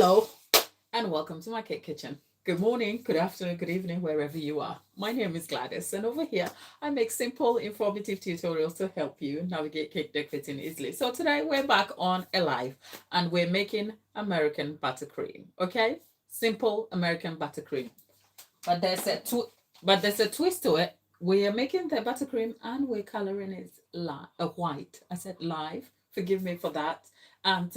Hello and welcome to my cake kitchen. Good morning, good afternoon, good evening, wherever you are. My name is Gladys, and over here I make simple, informative tutorials to help you navigate cake decorating easily. So today we're back on a live and we're making American buttercream. Okay, simple American buttercream. But there's a twist to it. We are making the buttercream and we're coloring it white. I said live. Forgive me for that. And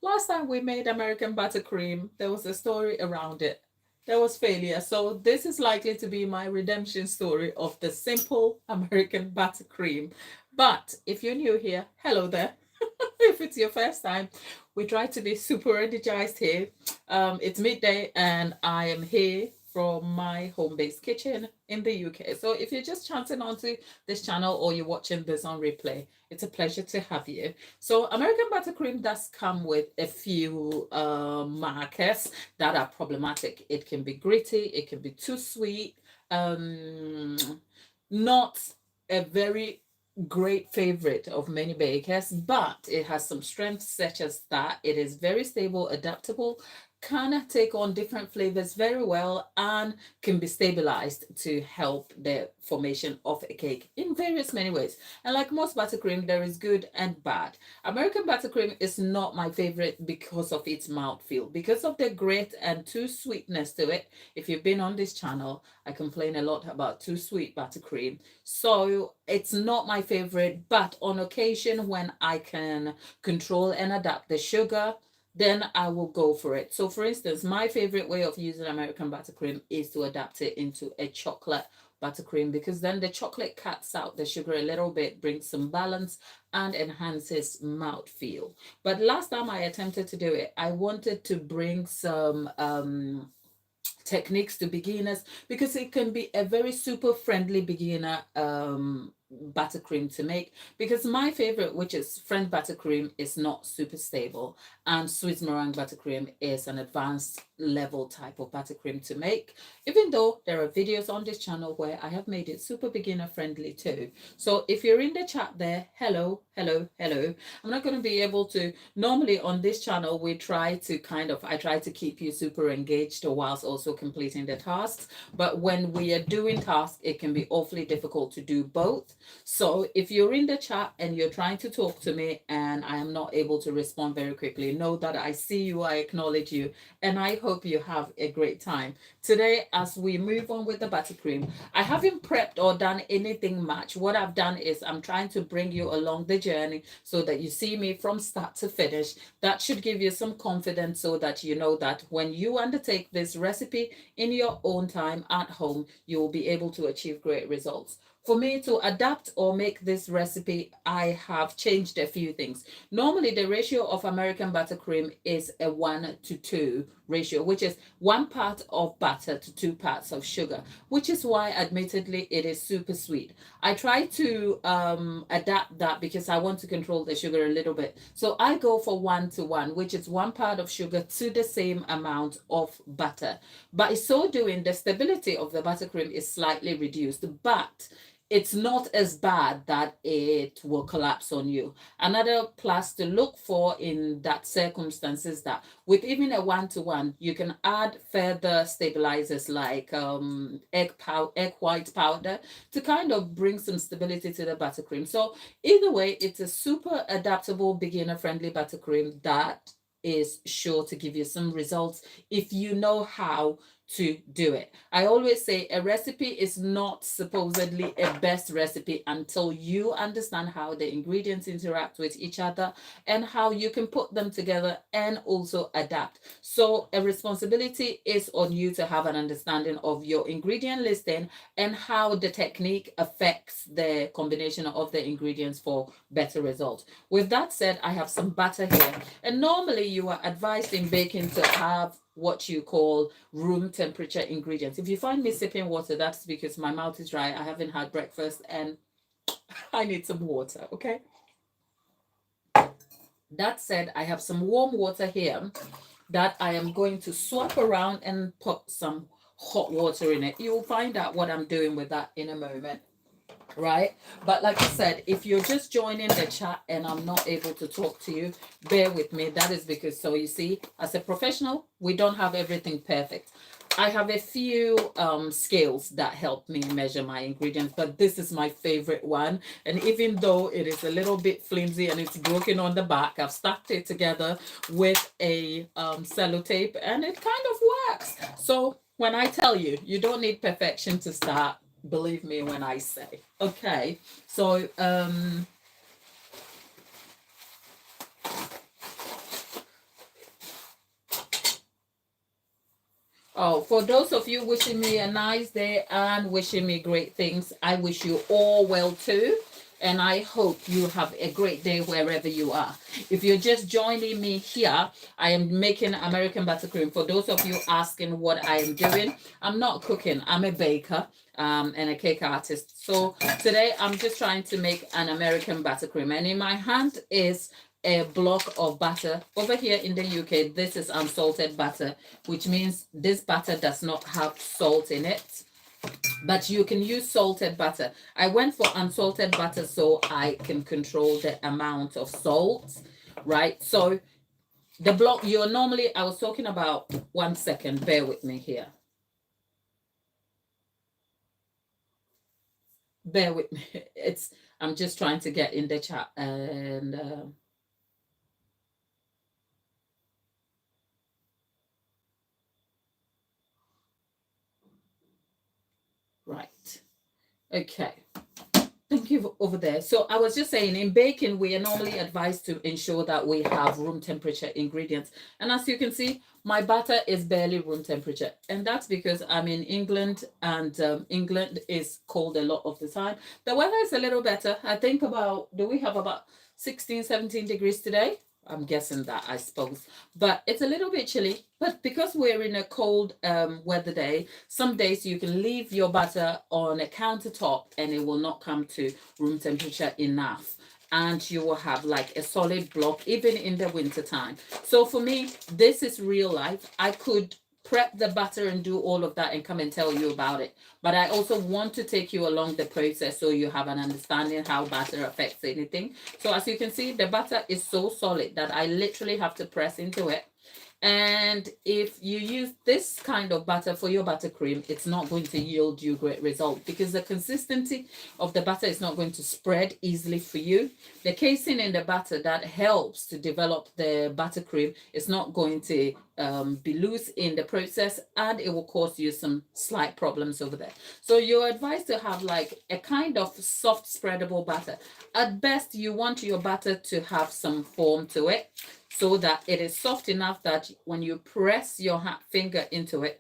last time we made American buttercream, there was a story around it. There was failure. So this is likely to be my redemption story of the simple American buttercream. But if you're new here, hello there. If it's your first time, we try to be super energized here. It's midday and I am here from my home-based kitchen in the UK. So if you're just chancing onto this channel or you're watching this on replay, it's a pleasure to have you. So American buttercream does come with a few markers that are problematic. It can be gritty, it can be too sweet, not a very great favorite of many bakers, but it has some strengths such as that it is very stable, adaptable, can take on different flavors very well, and can be stabilized to help the formation of a cake in various many ways. And like most buttercream, there is good and bad. American buttercream is not my favorite because of its mouthfeel, because of the grit and too sweetness to it. If you've been on this channel, I complain a lot about too sweet buttercream. So it's not my favorite, but on occasion when I can control and adapt the sugar, then I will go for it. So for instance, my favorite way of using American buttercream is to adapt it into a chocolate buttercream, because then the chocolate cuts out the sugar a little bit, brings some balance and enhances mouthfeel. But last time I attempted to do it, I wanted to bring some techniques to beginners, because it can be a very super friendly beginner buttercream to make, because my favorite, which is French buttercream, is not super stable, and Swiss meringue buttercream is an advanced level type of buttercream to make, even though there are videos on this channel where I have made it super beginner friendly too. So if you're in the chat there, hello. I'm not going to be able to, normally on this channel we try to I try to keep you super engaged whilst also completing the tasks, but when we are doing tasks it can be awfully difficult to do both. So if you're in the chat and you're trying to talk to me and I am not able to respond very quickly, know that I see you, I acknowledge you, and I hope you have a great time. Today, as we move on with the buttercream, I haven't prepped or done anything much. What I've done is I'm trying to bring you along the journey so that you see me from start to finish. That should give you some confidence so that you know that when you undertake this recipe in your own time at home, you will be able to achieve great results. For me to adapt or make this recipe, I have changed a few things. Normally, the ratio of American buttercream is a 1:2 ratio, which is 1 part of butter to 2 parts of sugar, which is why, admittedly, it is super sweet. I try to adapt that because I want to control the sugar a little bit. So I go for 1:1, which is 1 part of sugar to the same amount of butter. By so doing, the stability of the buttercream is slightly reduced, but it's not as bad that it will collapse on you. Another plus to look for in that circumstance is that with even a 1:1, you can add further stabilizers like egg white powder to kind of bring some stability to the buttercream. So either way, it's a super adaptable, beginner friendly buttercream that is sure to give you some results if you know how to do it. I always say a recipe is not supposedly a best recipe until you understand how the ingredients interact with each other and how you can put them together and also adapt. So a responsibility is on you to have an understanding of your ingredient listing and how the technique affects the combination of the ingredients for better results. With that said, I have some butter here, and normally you are advised in baking to have what you call room temperature ingredients. If you find me sipping water, that's because my mouth is dry, I haven't had breakfast, and I need some water, okay? That said, I have some warm water here that I am going to swap around and put some hot water in it. You'll find out what I'm doing with that in a moment. right? But like I said, if you're just joining the chat and I'm not able to talk to you, bear with me. That is because, so you see, as a professional, we don't have everything perfect. I have a few scales that help me measure my ingredients, but this is my favorite one. And even though it is a little bit flimsy and it's broken on the back, I've stuck it together with a sellotape and it kind of works. So when I tell you, you don't need perfection to start, believe me when I say. Okay, so oh, for those of you wishing me a nice day and wishing me great things, I wish you all well too. And I hope you have a great day wherever you are. If you're just joining me here, I am making American buttercream. For those of you asking what I am doing, I'm not cooking. I'm a baker and a cake artist. So today I'm just trying to make an American buttercream. And in my hand is a block of butter. Over here in the UK, this is unsalted butter, which means this butter does not have salt in it, but you can use salted butter. I went for unsalted butter so I can control the amount of salt, right? So the block, you're normally, I was talking about, 1 second, bear with me here. Bear with me. I'm just trying to get in the chat and right. Okay. Thank you over there. So I was just saying, in baking, we are normally advised to ensure that we have room temperature ingredients. And as you can see, my butter is barely room temperature. And that's because I'm in England and England is cold a lot of the time. The weather is a little better. I think do we have about 16, 17 degrees today? I'm guessing that, I suppose. But it's a little bit chilly. But because we're in a cold weather day, some days you can leave your butter on a countertop and it will not come to room temperature enough. And you will have like a solid block, even in the winter time. So for me, this is real life. I could prep the butter and do all of that and come and tell you about it. But I also want to take you along the process so you have an understanding how butter affects anything. So as you can see, the butter is so solid that I literally have to press into it. And if you use this kind of butter for your buttercream, it's not going to yield you great result because the consistency of the butter is not going to spread easily for you. The casein in the butter that helps to develop the buttercream is not going to be loose in the process, and it will cause you some slight problems over there. So you're advised to have like a kind of soft spreadable butter. At best, you want your butter to have some form to it, so that it is soft enough that when you press your finger into it,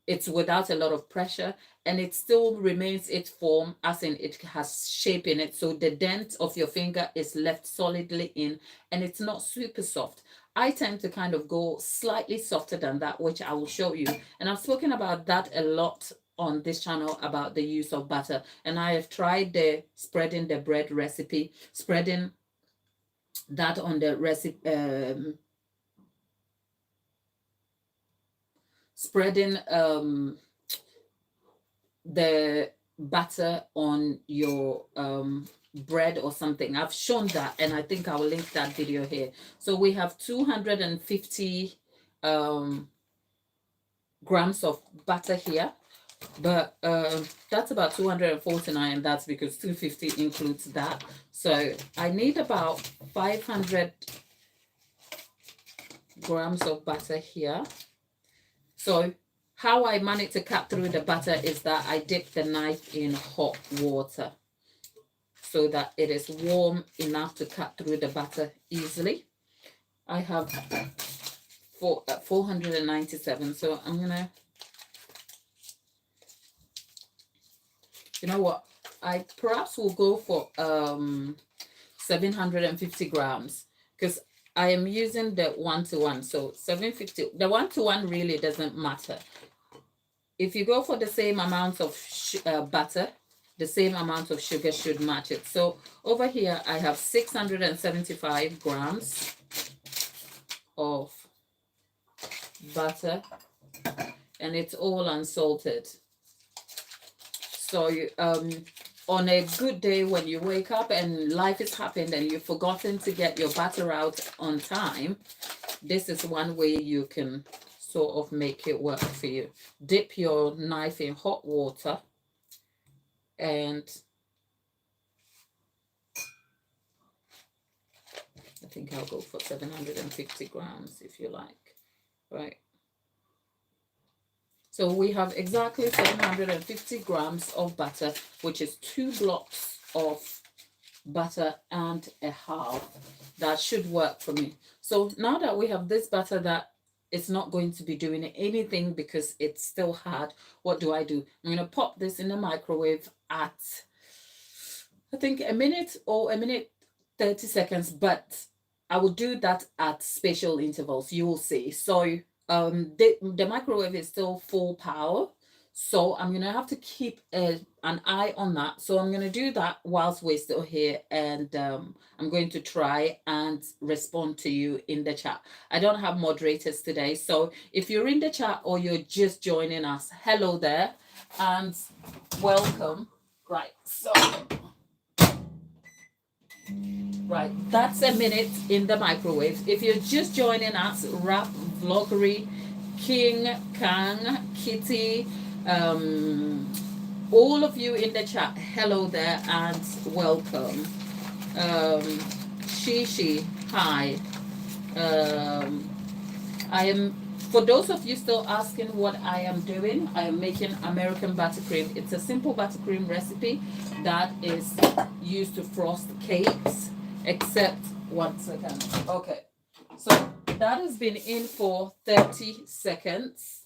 it's without a lot of pressure and it still remains its form, as in it has shape in it. So the dent of your finger is left solidly in and it's not super soft. I tend to kind of go slightly softer than that, which I will show you. And I've spoken about that a lot on this channel about the use of butter. And I have tried the spreading the bread recipe, spreading that on the recipe, spreading the butter on your bread or something. I've shown that, and I think I will link that video here. So we have 250 grams of butter here, but that's about 249. That's because 250 includes that. So I need about 500 grams of butter here. So how I manage to cut through the butter is that I dip the knife in hot water so that it is warm enough to cut through the butter easily. I have 497. So I'm gonna, you know what? I perhaps will go for 750 grams because I am using the 1-to-1. So 750, the 1-to-1 really doesn't matter. If you go for the same amount of butter, the same amount of sugar should match it. So over here, I have 675 grams of butter, and it's all unsalted. So on a good day when you wake up and life has happened and you've forgotten to get your batter out on time, this is one way you can sort of make it work for you. Dip your knife in hot water, and I think I'll go for 750 grams if you like, right? So we have exactly 750 grams of butter, which is 2 blocks of butter and a half. That should work for me. So now that we have this butter that it's not going to be doing anything because it's still hard, what do? I'm going to pop this in the microwave at, I think, a minute or a minute 30 seconds, but I will do that at spatial intervals. You will see. So the microwave is still full power, so I'm gonna have to keep an eye on that. So I'm gonna do that whilst we're still here, and I'm going to try and respond to you in the chat. I don't have moderators today, so if you're in the chat or you're just joining us, hello there and welcome. Right, so right, that's a minute in the microwave. If you're just joining us, Rap, Vloggery, King, Kang, Kitty, all of you in the chat, hello there and welcome. Shishi, hi. I am, for those of you still asking what I am doing, I am making American buttercream. It's a simple buttercream recipe that is used to frost cakes, except, one second. Okay, so that has been in for 30 seconds.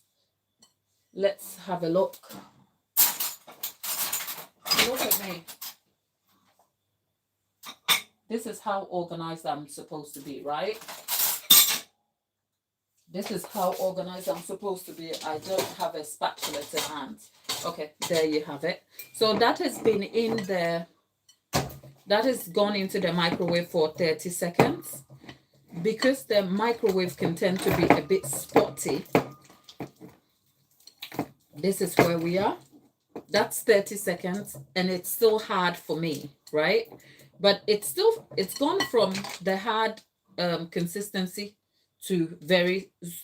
Let's have a look. Look at me. This is how organized I'm supposed to be, right? This is how organized I'm supposed to be. I don't have a spatula to hand. Okay, there you have it. So that has been in there. That has gone into the microwave for 30 seconds. Because the microwave can tend to be a bit spotty, this is where we are. That's 30 seconds and it's still hard for me, right? But it's gone from the hard consistency to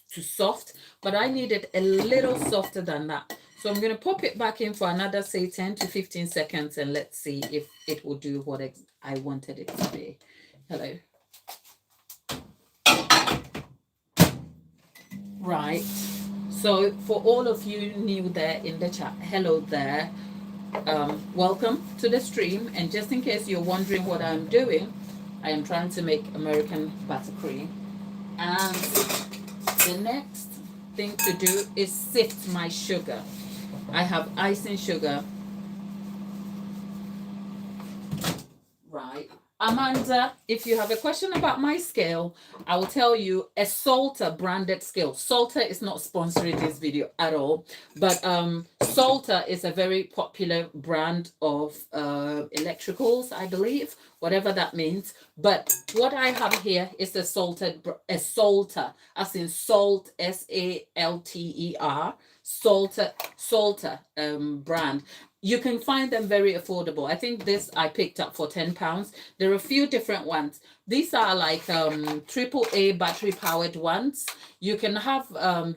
soft, but I need it a little softer than that. So I'm going to pop it back in for another, say, 10 to 15 seconds, and let's see if it will do what I wanted it to be. Hello. Right. So for all of you new there in the chat, hello there. Welcome to the stream. And just in case you're wondering what I'm doing, I am trying to make American buttercream. And the next thing to do is sift my sugar. I have icing sugar. Right. Amanda, if you have a question about my scale, I will tell you a Salter branded scale. Salter is not sponsoring this video at all, but Salter is a very popular brand of electricals, I believe, whatever that means. But what I have here is a Salter, as in salt, SALTER, Salter brand. You can find them very affordable. I think this I picked up for £10. There are a few different ones. These are like AAA battery powered ones. You can have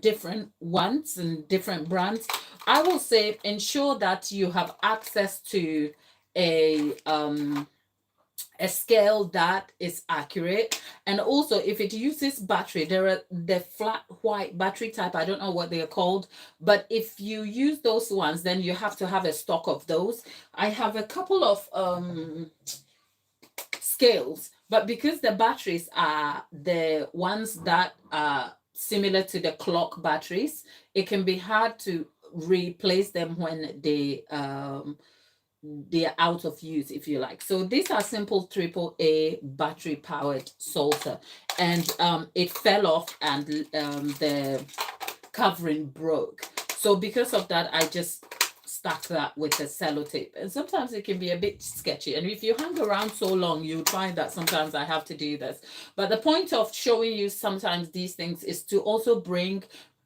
different ones and different brands. I will say ensure that you have access to a scale that is accurate, and also if it uses battery, there are the flat white battery type, I don't know what they are called, but if you use those ones, then you have to have a stock of those. I have a couple of scales, but because the batteries are the ones that are similar to the clock batteries, it can be hard to replace them when they're out of use, if you like. So these are simple AAA battery powered Salter, and it fell off and the covering broke. So because of that, I just stuck that with a sellotape, and sometimes it can be a bit sketchy, and if you hang around so long, you'll find that sometimes I have to do this. But the point of showing you sometimes these things is to also bring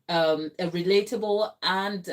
a relatable and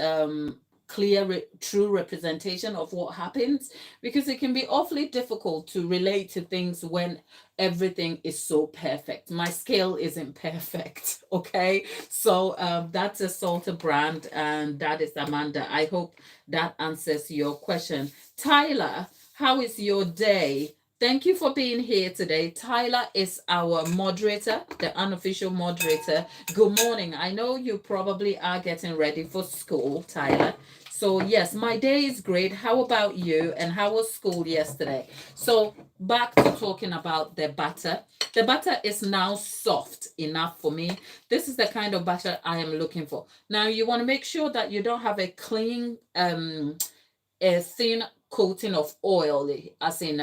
clear, true representation of what happens, because it can be awfully difficult to relate to things when everything is so perfect. My scale isn't perfect, okay? So that's a salted brand, and that is Amanda. I hope that answers your question. Tyler, how is your day? Thank you for being here today. Tyler is our moderator, the unofficial moderator. Good morning. I know you probably are getting ready for school, Tyler. So, yes, my day is great. How about you? And how was school yesterday? So, back to talking about the butter. The butter is now soft enough for me. This is the kind of butter I am looking for. Now, you want to make sure that you don't have a clean, a thin coating of oil, as in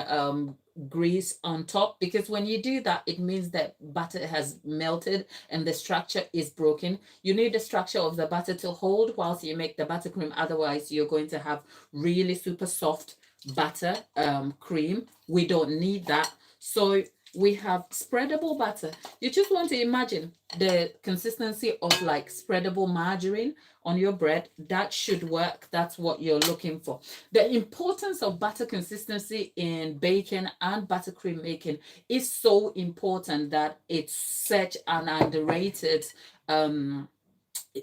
grease on top, because when you do that, it means that butter has melted and the structure is broken. You need the structure of the butter to hold whilst you make the buttercream. Otherwise, you're going to have really super soft butter cream. We don't need that. So we have spreadable butter. You just want to imagine the consistency of like spreadable margarine on your bread. That should work. That's what you're looking for. The importance of butter consistency in baking and buttercream making is so important that it's such an underrated,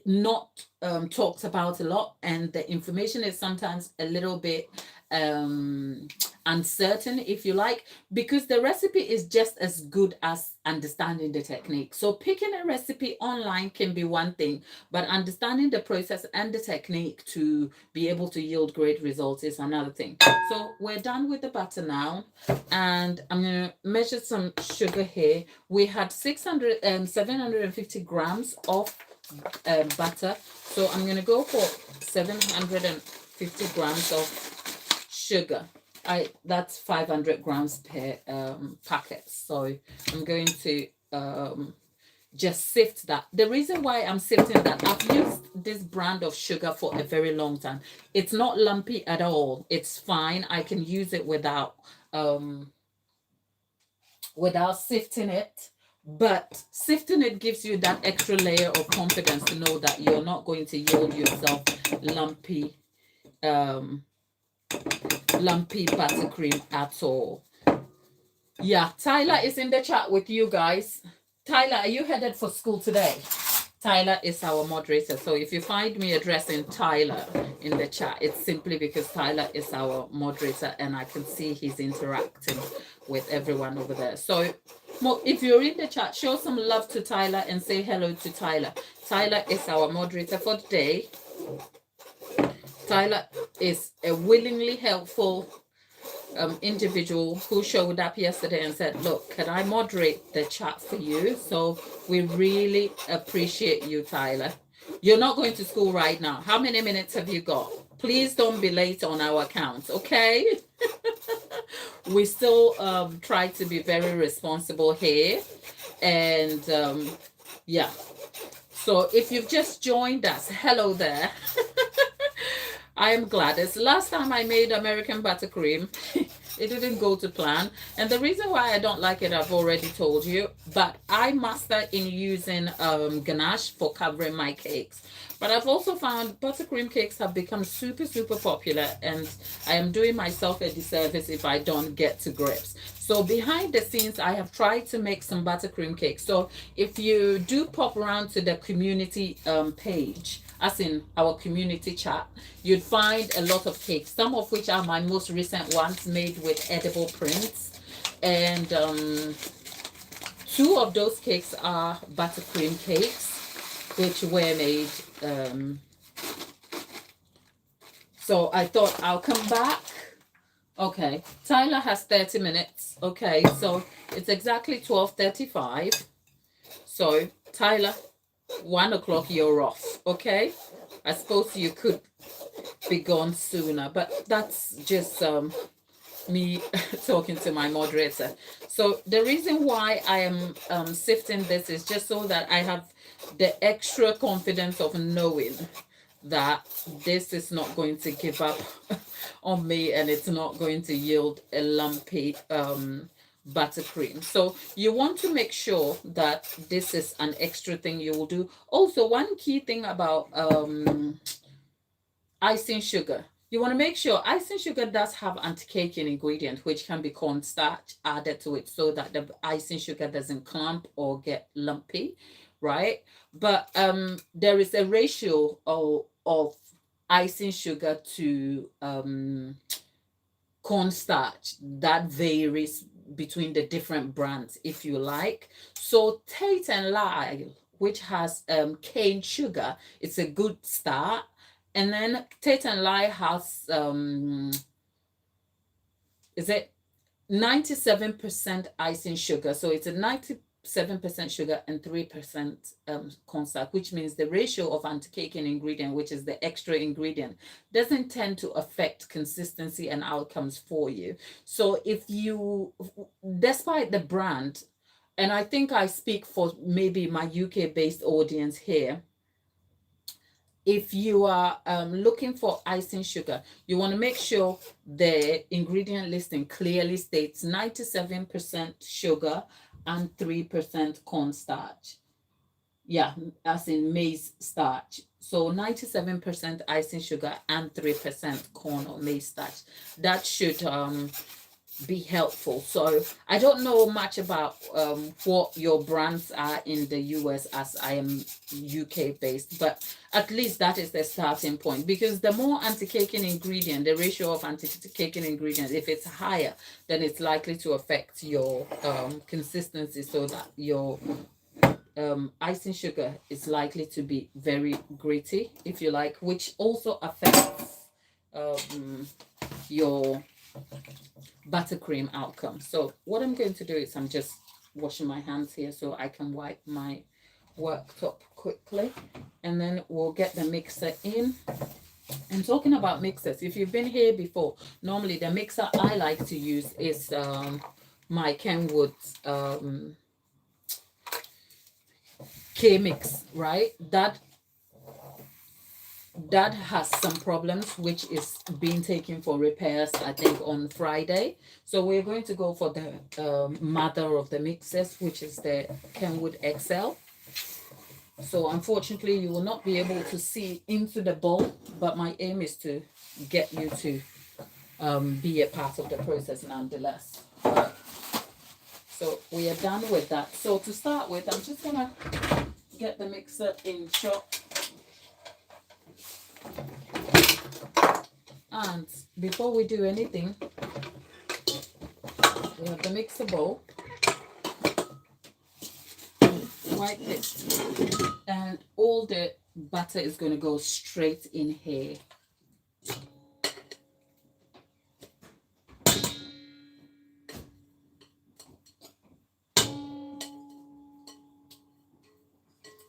not talked about a lot, and the information is sometimes a little bit uncertain, if you like, because the recipe is just as good as understanding the technique. So picking a recipe online can be one thing, but understanding the process and the technique to be able to yield great results is another thing. So we're done with the butter now, and I'm going to measure some sugar here. We had 750 grams of butter, so I'm going to go for 750 grams of sugar. That's 500 grams per packet. So I'm going to just sift that. The reason why I'm sifting that, I've used this brand of sugar for a very long time. It's not lumpy at all. It's fine. I can use it without sifting it. But sifting it gives you that extra layer of confidence to know that you're not going to yield yourself lumpy buttercream at all. Yeah, Tyler is in the chat with you guys. Tyler, are you headed for school today? Tyler is our moderator. So if you find me addressing Tyler in the chat, it's simply because Tyler is our moderator and I can see he's interacting with everyone over there. So if you're in the chat, show some love to Tyler and say hello to Tyler. Tyler is our moderator for today. Tyler is a willingly helpful individual who showed up yesterday and said, look, can I moderate the chat for you? So we really appreciate you, Tyler. You're not going to school right now. How many minutes have you got? Please don't be late on our accounts, okay? We still try to be very responsible here. And yeah. So if you've just joined us, hello there. I am glad. It's the last time I made American buttercream. It didn't go to plan. And the reason why I don't like it, I've already told you. But I master in using ganache for covering my cakes. But I've also found buttercream cakes have become super, super popular. And I am doing myself a disservice if I don't get to grips. So behind the scenes, I have tried to make some buttercream cakes. So if you do pop around to the community page, as in our community chat, you'd find a lot of cakes, some of which are my most recent ones made with edible prints. And 2 of those cakes are buttercream cakes, which were made. So I thought I'll come back. Okay, Tyler has 30 minutes. Okay, so it's exactly 12:35. So Tyler, 1 o'clock you're off, okay? I suppose you could be gone sooner, but that's just me talking to my moderator. So the reason why I am sifting this is just so that I have the extra confidence of knowing that this is not going to give up on me and it's not going to yield a lumpy buttercream. So you want to make sure that this is an extra thing you will do. Also, one key thing about icing sugar. You want to make sure icing sugar does have anti-caking ingredient, which can be cornstarch added to it so that the icing sugar doesn't clump or get lumpy, right? But there is a ratio of icing sugar to cornstarch that varies between the different brands, if you like. So Tate and Lyle, which has cane sugar, it's a good start. And then Tate and Lyle has is it 97% icing sugar. So it's a 97% sugar and 3% cornstarch, which means the ratio of anti-caking ingredient, which is the extra ingredient, doesn't tend to affect consistency and outcomes for you. So if you, despite the brand, and I think I speak for maybe my UK-based audience here, if you are looking for icing sugar, you want to make sure the ingredient listing clearly states 97% sugar and 3% cornstarch. Yeah, as in maize starch. So 97% icing sugar and 3% corn or maize starch. That should be helpful. So I don't know much about what your brands are in the US, as I am UK based, but at least that is the starting point, because the more anti-caking ingredient, the ratio of anti-caking ingredients, if it's higher, then it's likely to affect your consistency, so that your icing sugar is likely to be very gritty, if you like, which also affects your buttercream outcome. So what I'm going to do is I'm just washing my hands here so I can wipe my worktop quickly, and then we'll get the mixer in. And talking about mixers, if you've been here before, normally the mixer I like to use is my Kenwood K-Mix, right? That has some problems, which is being taken for repairs, I think, on Friday. So we're going to go for the mother of the mixers, which is the Kenwood XL. So unfortunately, you will not be able to see into the bowl, but my aim is to get you to be a part of the process nonetheless. So we are done with that. So to start with, I'm just going to get the mixer in shop. And before we do anything, we have the mixer bowl. Wipe it, and all the butter is going to go straight in here.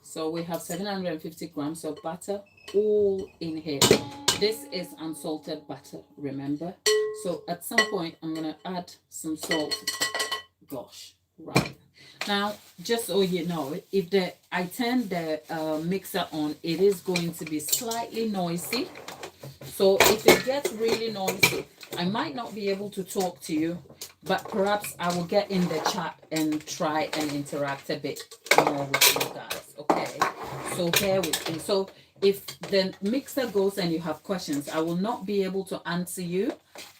So we have 750 grams of butter all in here. This is unsalted butter, remember? So at some point, I'm going to add some salt. Gosh, right. Now, just so you know, if I turn the mixer on, it is going to be slightly noisy. So if it gets really noisy, I might not be able to talk to you, but perhaps I will get in the chat and try and interact a bit more with you guys, okay? So bear with me. So if the mixer goes and you have questions, I will not be able to answer you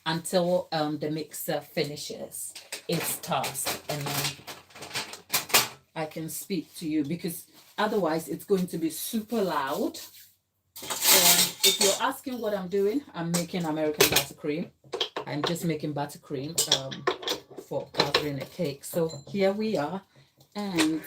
until the mixer finishes its task, and then I can speak to you, because otherwise it's going to be super loud. If you're asking what I'm doing, I'm making American buttercream. I'm just making buttercream for covering a cake. So here we are, and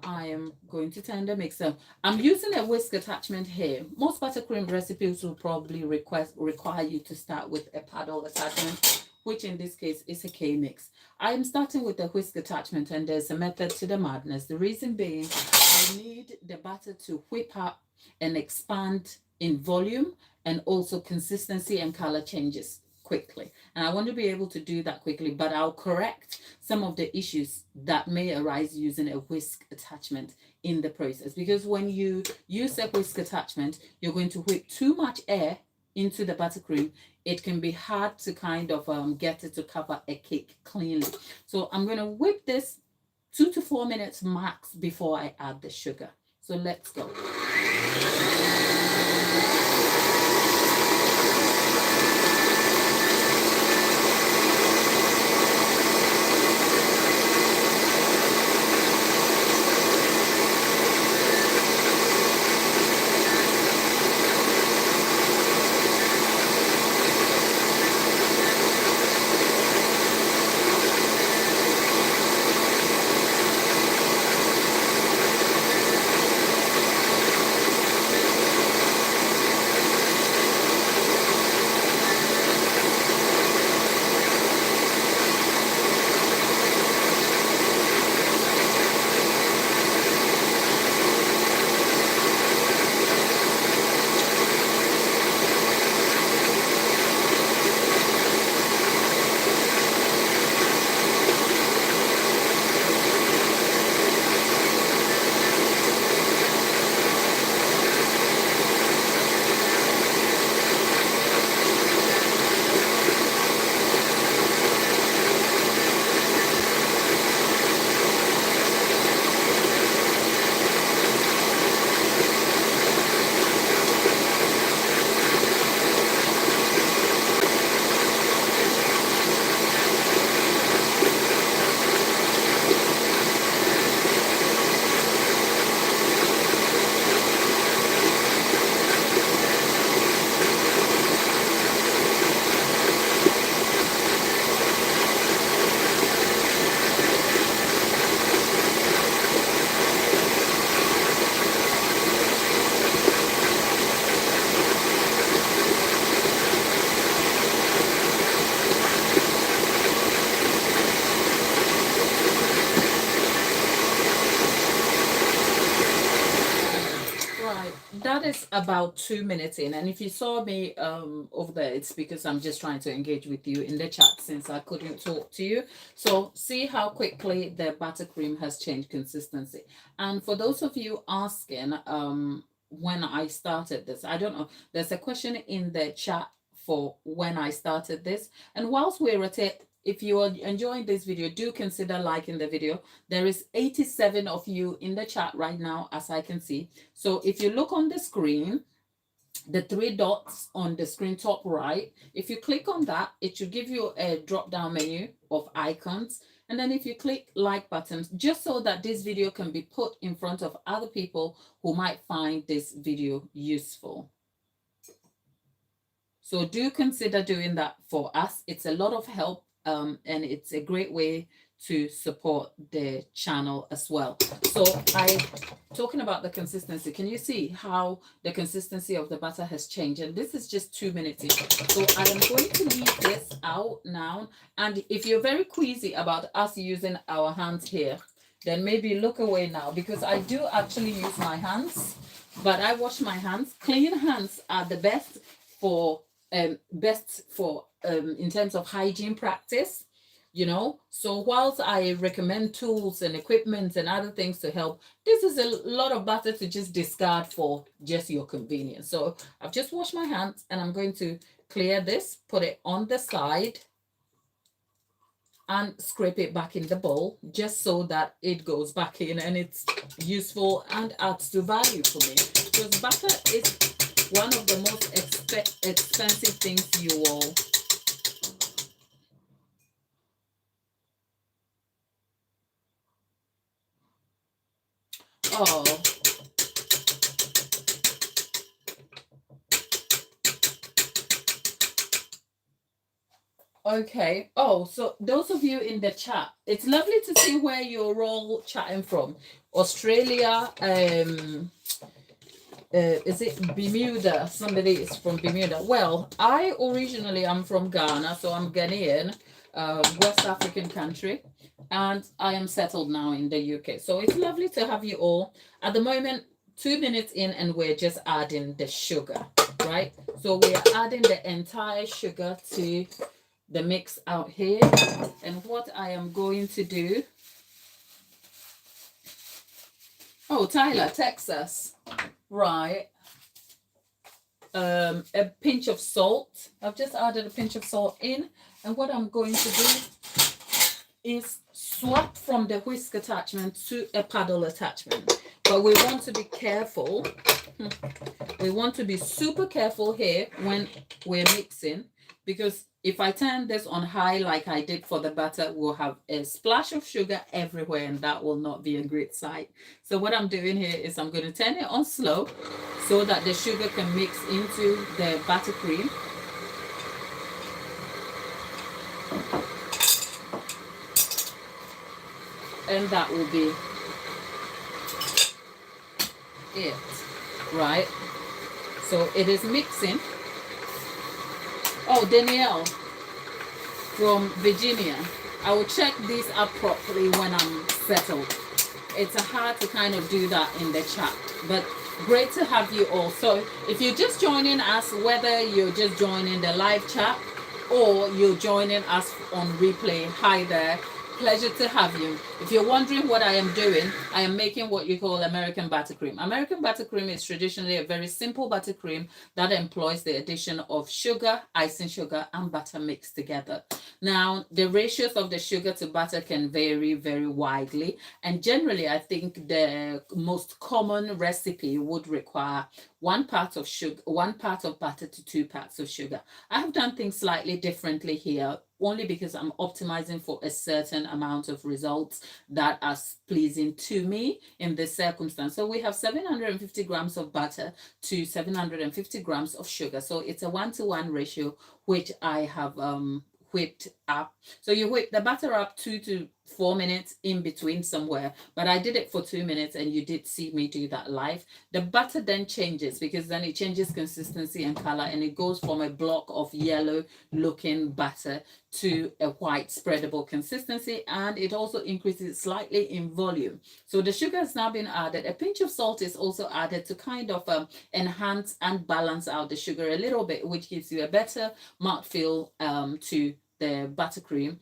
I am going to turn the mixer. I'm using a whisk attachment here. Most buttercream recipes will probably require you to start with a paddle attachment, which in this case is a K-Mix. I am starting with the whisk attachment, and there's a method to the madness. The reason being, I need the butter to whip up and expand in volume, and also consistency and color changes quickly. And I want to be able to do that quickly, but I'll correct some of the issues that may arise using a whisk attachment in the process. Because when you use a whisk attachment, you're going to whip too much air into the buttercream. It can be hard to kind of get it to cover a cake cleanly. So I'm going to whip this 2 to 4 minutes max before I add the sugar. So let's go. Right, that is about 2 minutes in, and if you saw me over there, it's because I'm just trying to engage with you in the chat since I couldn't talk to you. So see how quickly the buttercream has changed consistency. And for those of you asking, when I started this, I don't know. There's a question in the chat for when I started this, and whilst we're at it, if you are enjoying this video, do consider liking the video. There is 87 of you in the chat right now, as I can see. So if you look on the screen, the three dots on the screen top right, if you click on that, it should give you a drop down menu of icons. And then if you click like buttons, just so that this video can be put in front of other people who might find this video useful. So do consider doing that for us. It's a lot of help, and it's a great way to support the channel as well. So talking about the consistency, can you see how the consistency of the butter has changed? And this is just 2 minutes in. So I am going to leave this out now. And if you're very queasy about us using our hands here, then maybe look away now, because I do actually use my hands, but I wash my hands. Clean hands are the best for in terms of hygiene practice, you know. So whilst I recommend tools and equipment and other things to help, this is a lot of butter to just discard for just your convenience. So I've just washed my hands, and I'm going to clear this, put it on the side, and scrape it back in the bowl, just so that it goes back in and it's useful and adds to value for me, because butter is one of the most expensive things you will. Oh. Okay. Oh, so those of you in the chat, it's lovely to see where you're all chatting from. Australia, is it Bermuda? Somebody is from Bermuda. Well, I originally am from Ghana, so I'm Ghanaian, West African country, and I am settled now in the UK. So it's lovely to have you all. At the moment, 2 minutes in, and we're just adding the sugar, right? So we're adding the entire sugar to the mix out here. And what I am going to do, oh, Tyler, Texas. Right. A pinch of salt. I've just added a pinch of salt in, and what I'm going to do is swap from the whisk attachment to a paddle attachment. But we want to be careful. We want to be super careful here when we're mixing, because if I turn this on high like I did for the butter, we'll have a splash of sugar everywhere, and that will not be a great sight. So what I'm doing here is I'm going to turn it on slow so that the sugar can mix into the buttercream. And that will be it, right? So it is mixing. Oh, Danielle from Virginia. I will check these up properly when I'm settled. It's hard to kind of do that in the chat, but great to have you all. So if you're just joining us, whether you're just joining the live chat or you're joining us on replay, hi there. Pleasure to have you. If you're wondering what I am doing, I am making what you call American buttercream. American buttercream is traditionally a very simple buttercream that employs the addition of sugar, icing sugar, and butter mixed together. Now, the ratios of the sugar to butter can vary very widely, and generally, I think the most common recipe would require 1 part of sugar, 1 part of butter to 2 parts of sugar. I have done things slightly differently here, only because I'm optimizing for a certain amount of results that are pleasing to me in this circumstance. So we have 750 grams of butter to 750 grams of sugar. So it's a 1-to-1 ratio, which I have whipped up. So you whip the butter up 2 to 4 minutes in between somewhere, but I did it for 2 minutes and you did see me do that live. The butter then changes because then it changes consistency and color, and it goes from a block of yellow looking butter to a white spreadable consistency, and it also increases slightly in volume. So the sugar has now been added. A pinch of salt is also added to kind of enhance and balance out the sugar a little bit, which gives you a better mouthfeel to the buttercream.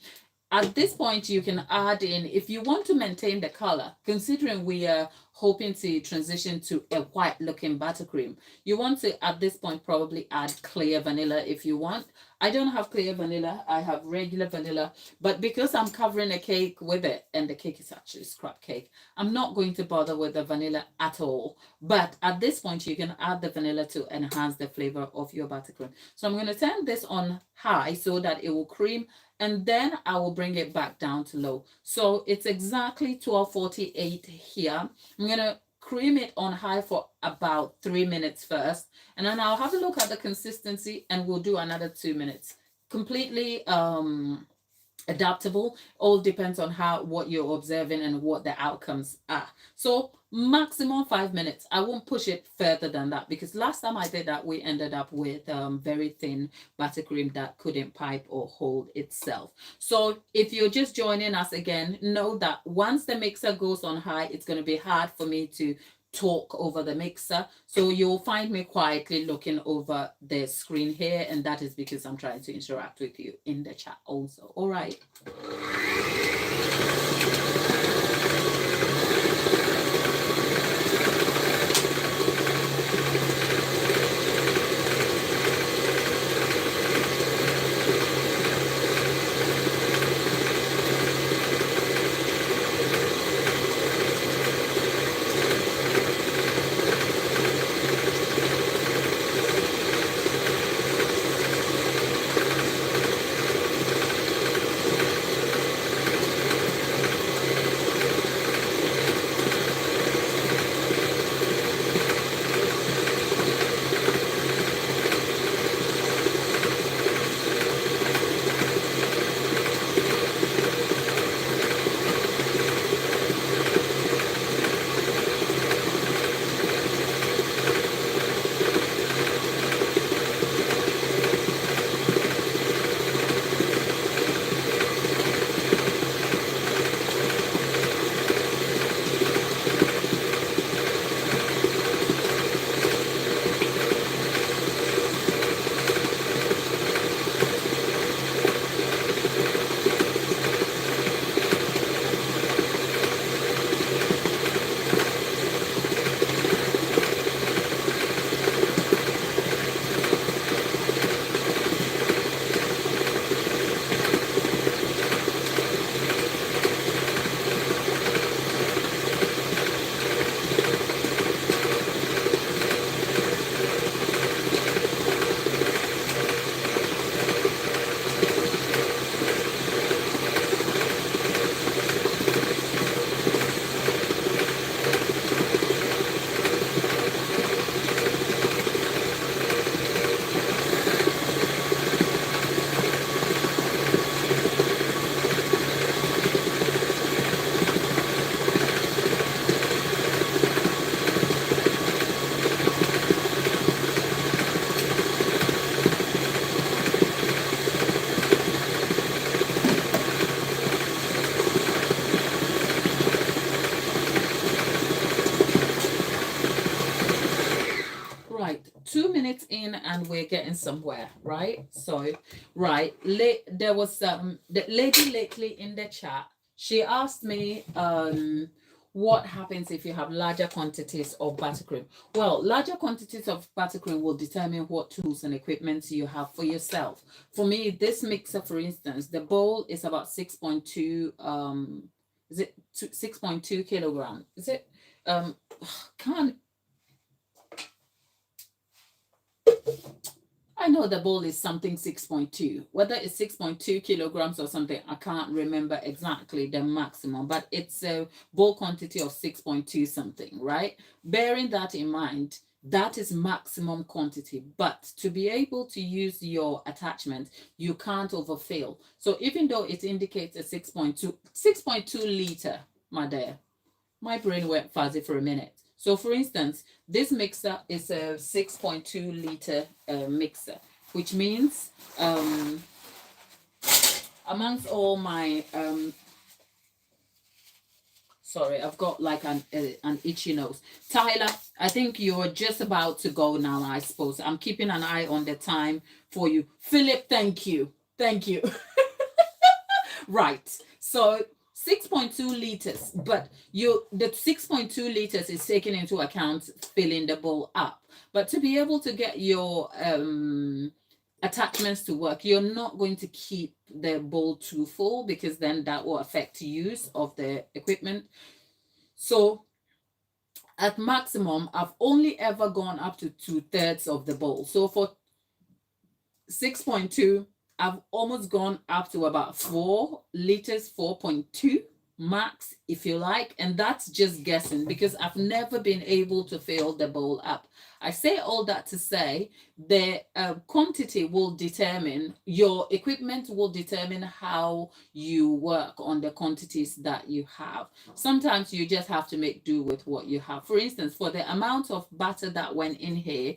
At this point, you can add in, if you want to maintain the color, considering we are hoping to transition to a white looking buttercream, you want to, at this point, probably add clear vanilla if you want. I don't have clear vanilla, I have regular vanilla, but because I'm covering a cake with it, and the cake is actually scrap cake, I'm not going to bother with the vanilla at all. But at this point, you can add the vanilla to enhance the flavor of your buttercream. So I'm going to turn this on high so that it will cream, and then I will bring it back down to low. So it's exactly 12:48 here. I'm going to cream it on high for about 3 minutes first, and then I'll have a look at the consistency and we'll do another 2 minutes. Completely adaptable. All depends on how, what you're observing and what the outcomes are. So maximum 5 minutes. I won't push it further than that, because last time I did that, we ended up with very thin buttercream that couldn't pipe or hold itself. So if you're just joining us again, know that once the mixer goes on high, it's going to be hard for me to talk over the mixer. So you'll find me quietly looking over the screen here, and that is because I'm trying to interact with you in the chat also. All right. Right, 2 minutes in and we're getting somewhere, right? So, right, there was the lady lately in the chat. She asked me what happens if you have larger quantities of buttercream. Well, larger quantities of buttercream will determine what tools and equipment you have for yourself. For me, this mixer, for instance, the bowl is about 6.2 is it 6.2 kilogram? Is it can't I know the bowl is something 6.2. Whether it's 6.2 kilograms or something, I can't remember exactly the maximum, but it's a bowl quantity of 6.2 something, right? Bearing that in mind, That is maximum quantity. But to be able to use your attachment, you can't overfill. So even though it indicates a 6.2 liter, my dear, my brain went fuzzy for a minute. So for instance, this mixer is a 6.2 liter mixer, which means amongst all my sorry, I've got like an itchy nose. Tyler, I think you're just about to go now, I suppose. I'm keeping an eye on the time for you. Philip, thank you. Thank you. Right. So 6.2 liters, but the 6.2 liters is taken into account filling the bowl up. But to be able to get your attachments to work, you're not going to keep the bowl too full because then that will affect use of the equipment. So at maximum, I've only ever gone up to 2/3 of the bowl. So for 6.2, I've almost gone up to about 4 liters, 4.2 max, if you like. And that's just guessing because I've never been able to fill the bowl up. I say all that to say the quantity will determine, your equipment will determine how you work on the quantities that you have. Sometimes you just have to make do with what you have. For instance, for the amount of butter that went in here,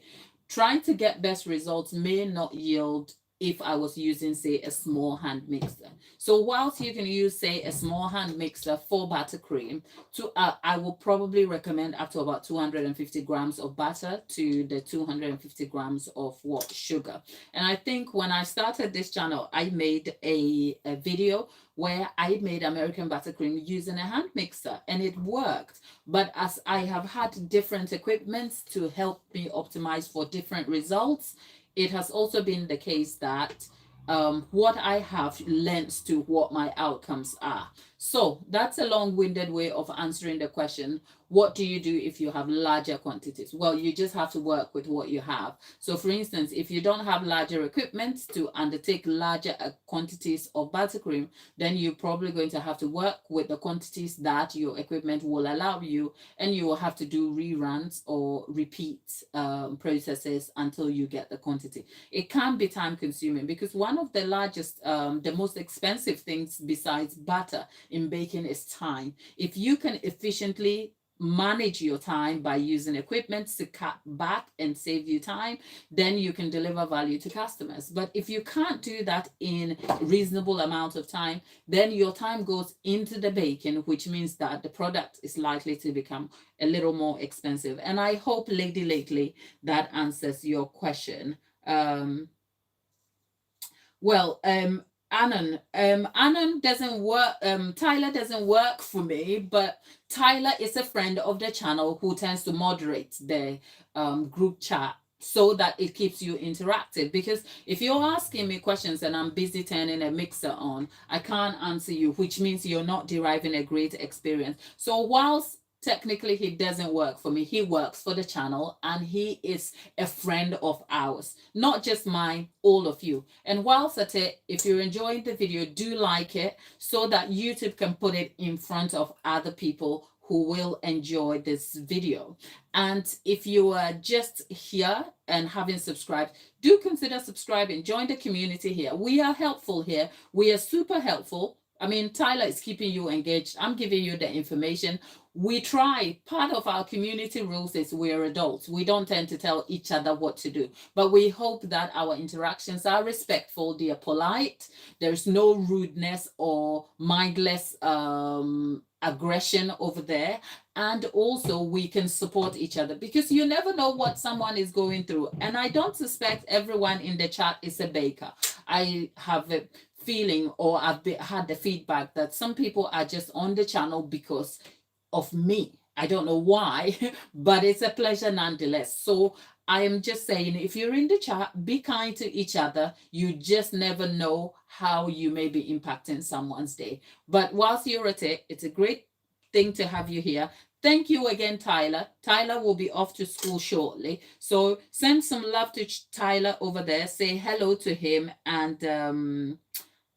trying to get best results may not yield if I was using, say, a small hand mixer. So whilst you can use, say, a small hand mixer for buttercream, I will probably recommend up to about 250 grams of butter to the 250 grams of what sugar. And I think when I started this channel, I made a video where I made American buttercream using a hand mixer and it worked. But as I have had different equipments to help me optimize for different results, it has also been the case that what I have lends to what my outcomes are. So that's a long-winded way of answering the question, what do you do if you have larger quantities? Well, you just have to work with what you have. So for instance, if you don't have larger equipment to undertake larger quantities of buttercream, then you're probably going to have to work with the quantities that your equipment will allow you, and you will have to do reruns or repeat processes until you get the quantity. It can be time consuming because one of the largest, the most expensive things besides butter in baking is time. If you can efficiently manage your time by using equipment to cut back and save you time, then you can deliver value to customers. But if you can't do that in a reasonable amount of time, then your time goes into the baking, which means that the product is likely to become a little more expensive. And I hope, Lady Lately, that answers your question. Well, Annan doesn't work. Tyler doesn't work for me, but Tyler is a friend of the channel who tends to moderate the group chat so that it keeps you interactive. Because if you're asking me questions and I'm busy turning a mixer on, I can't answer you, which means you're not deriving a great experience. So whilst technically he doesn't work for me, he works for the channel and he is a friend of ours, not just mine, all of you. And whilst at it, if you're enjoying the video, do like it so that YouTube can put it in front of other people who will enjoy this video. And if you are just here and haven't subscribed, do consider subscribing. Join the community here. We are helpful here. We are super helpful. I mean, Tyler is keeping you engaged. I'm giving you the information. We try. Part of our community rules is we're adults. We don't tend to tell each other what to do, but we hope that our interactions are respectful, they are polite, there's no rudeness or mindless aggression over there. And also we can support each other because you never know what someone is going through. And I don't suspect everyone in the chat is a baker. I have a feeling, or I've had the feedback that some people are just on the channel because of me. I don't know why, but it's a pleasure nonetheless. So I am just saying, if you're in the chat, be kind to each other. You just never know how you may be impacting someone's day. But whilst you're at it, it's a great thing to have you here. Thank you again, Tyler. Tyler will be off to school shortly. So send some love to Tyler over there. Say hello to him and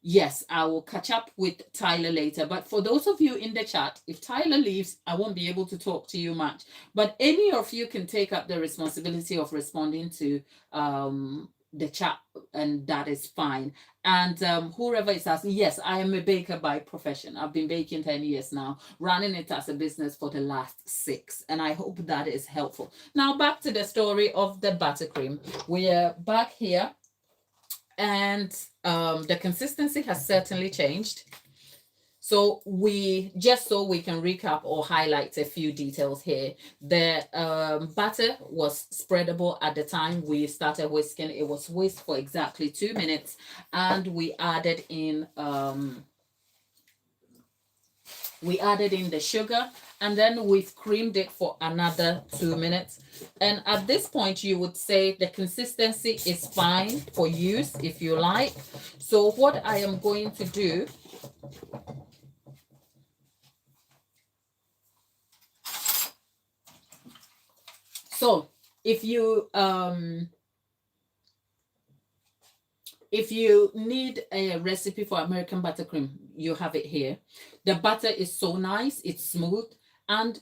yes, I will catch up with Tyler later. But for those of you in the chat, if Tyler leaves, I won't be able to talk to you much. But any of you can take up the responsibility of responding to the chat, and that is fine. And whoever is asking, yes, I am a baker by profession. I've been baking 10 years now, running it as a business for the last 6. And I hope that is helpful. Now, back to the story of the buttercream. We are back here, and the consistency has certainly changed. So so we can recap or highlight a few details here. The batter was spreadable at the time we started whisking. It was whisked for exactly 2 minutes, and we added in the sugar, and then we've creamed it for another 2 minutes. And at this point, you would say the consistency is fine for use if you like. So what I am going to do, so if you need a recipe for American buttercream, you have it here. The butter is so nice, it's smooth, and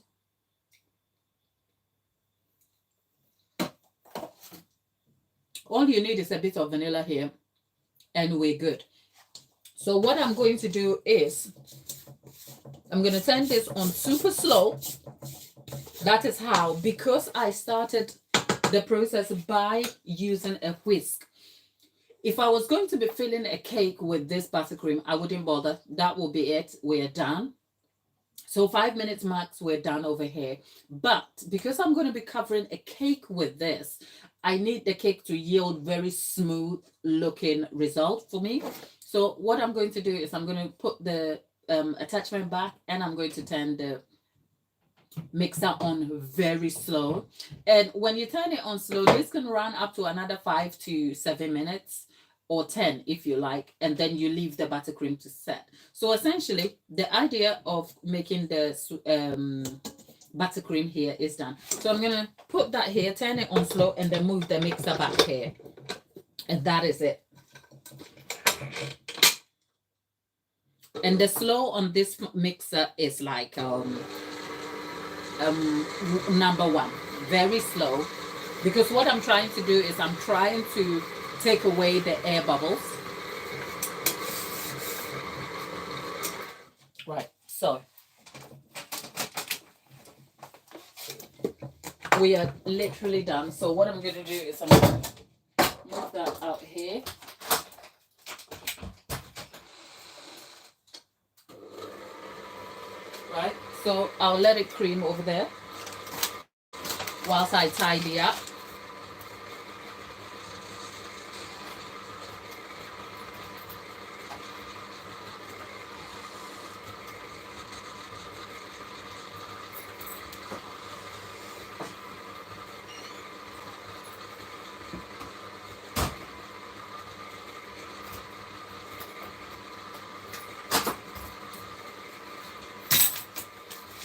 all you need is a bit of vanilla here, and we're good. So what I'm going to do is I'm going to turn this on super slow. That is how, because I started the process by using a whisk. If I was going to be filling a cake with this buttercream, I wouldn't bother. That will be it. We're done. So 5 minutes max, we're done over here. But because I'm going to be covering a cake with this, I need the cake to yield very smooth looking result for me. So what I'm going to do is I'm going to put the attachment back, and I'm going to turn the mixer on very slow. And when you turn it on slow, this can run up to another 5 to 7 minutes, or 10 if you like, and then you leave the buttercream to set. So essentially, the idea of making the buttercream here is done. So I'm going to put that here, turn it on slow, and then move the mixer back here. And that is it. And the slow on this mixer is like number 1, very slow, because what I'm trying to do is I'm trying to take away the air bubbles. Right, so we are literally done. So what I'm going to do is I'm going to move that out here. Right, so I'll let it cream over there whilst I tidy up.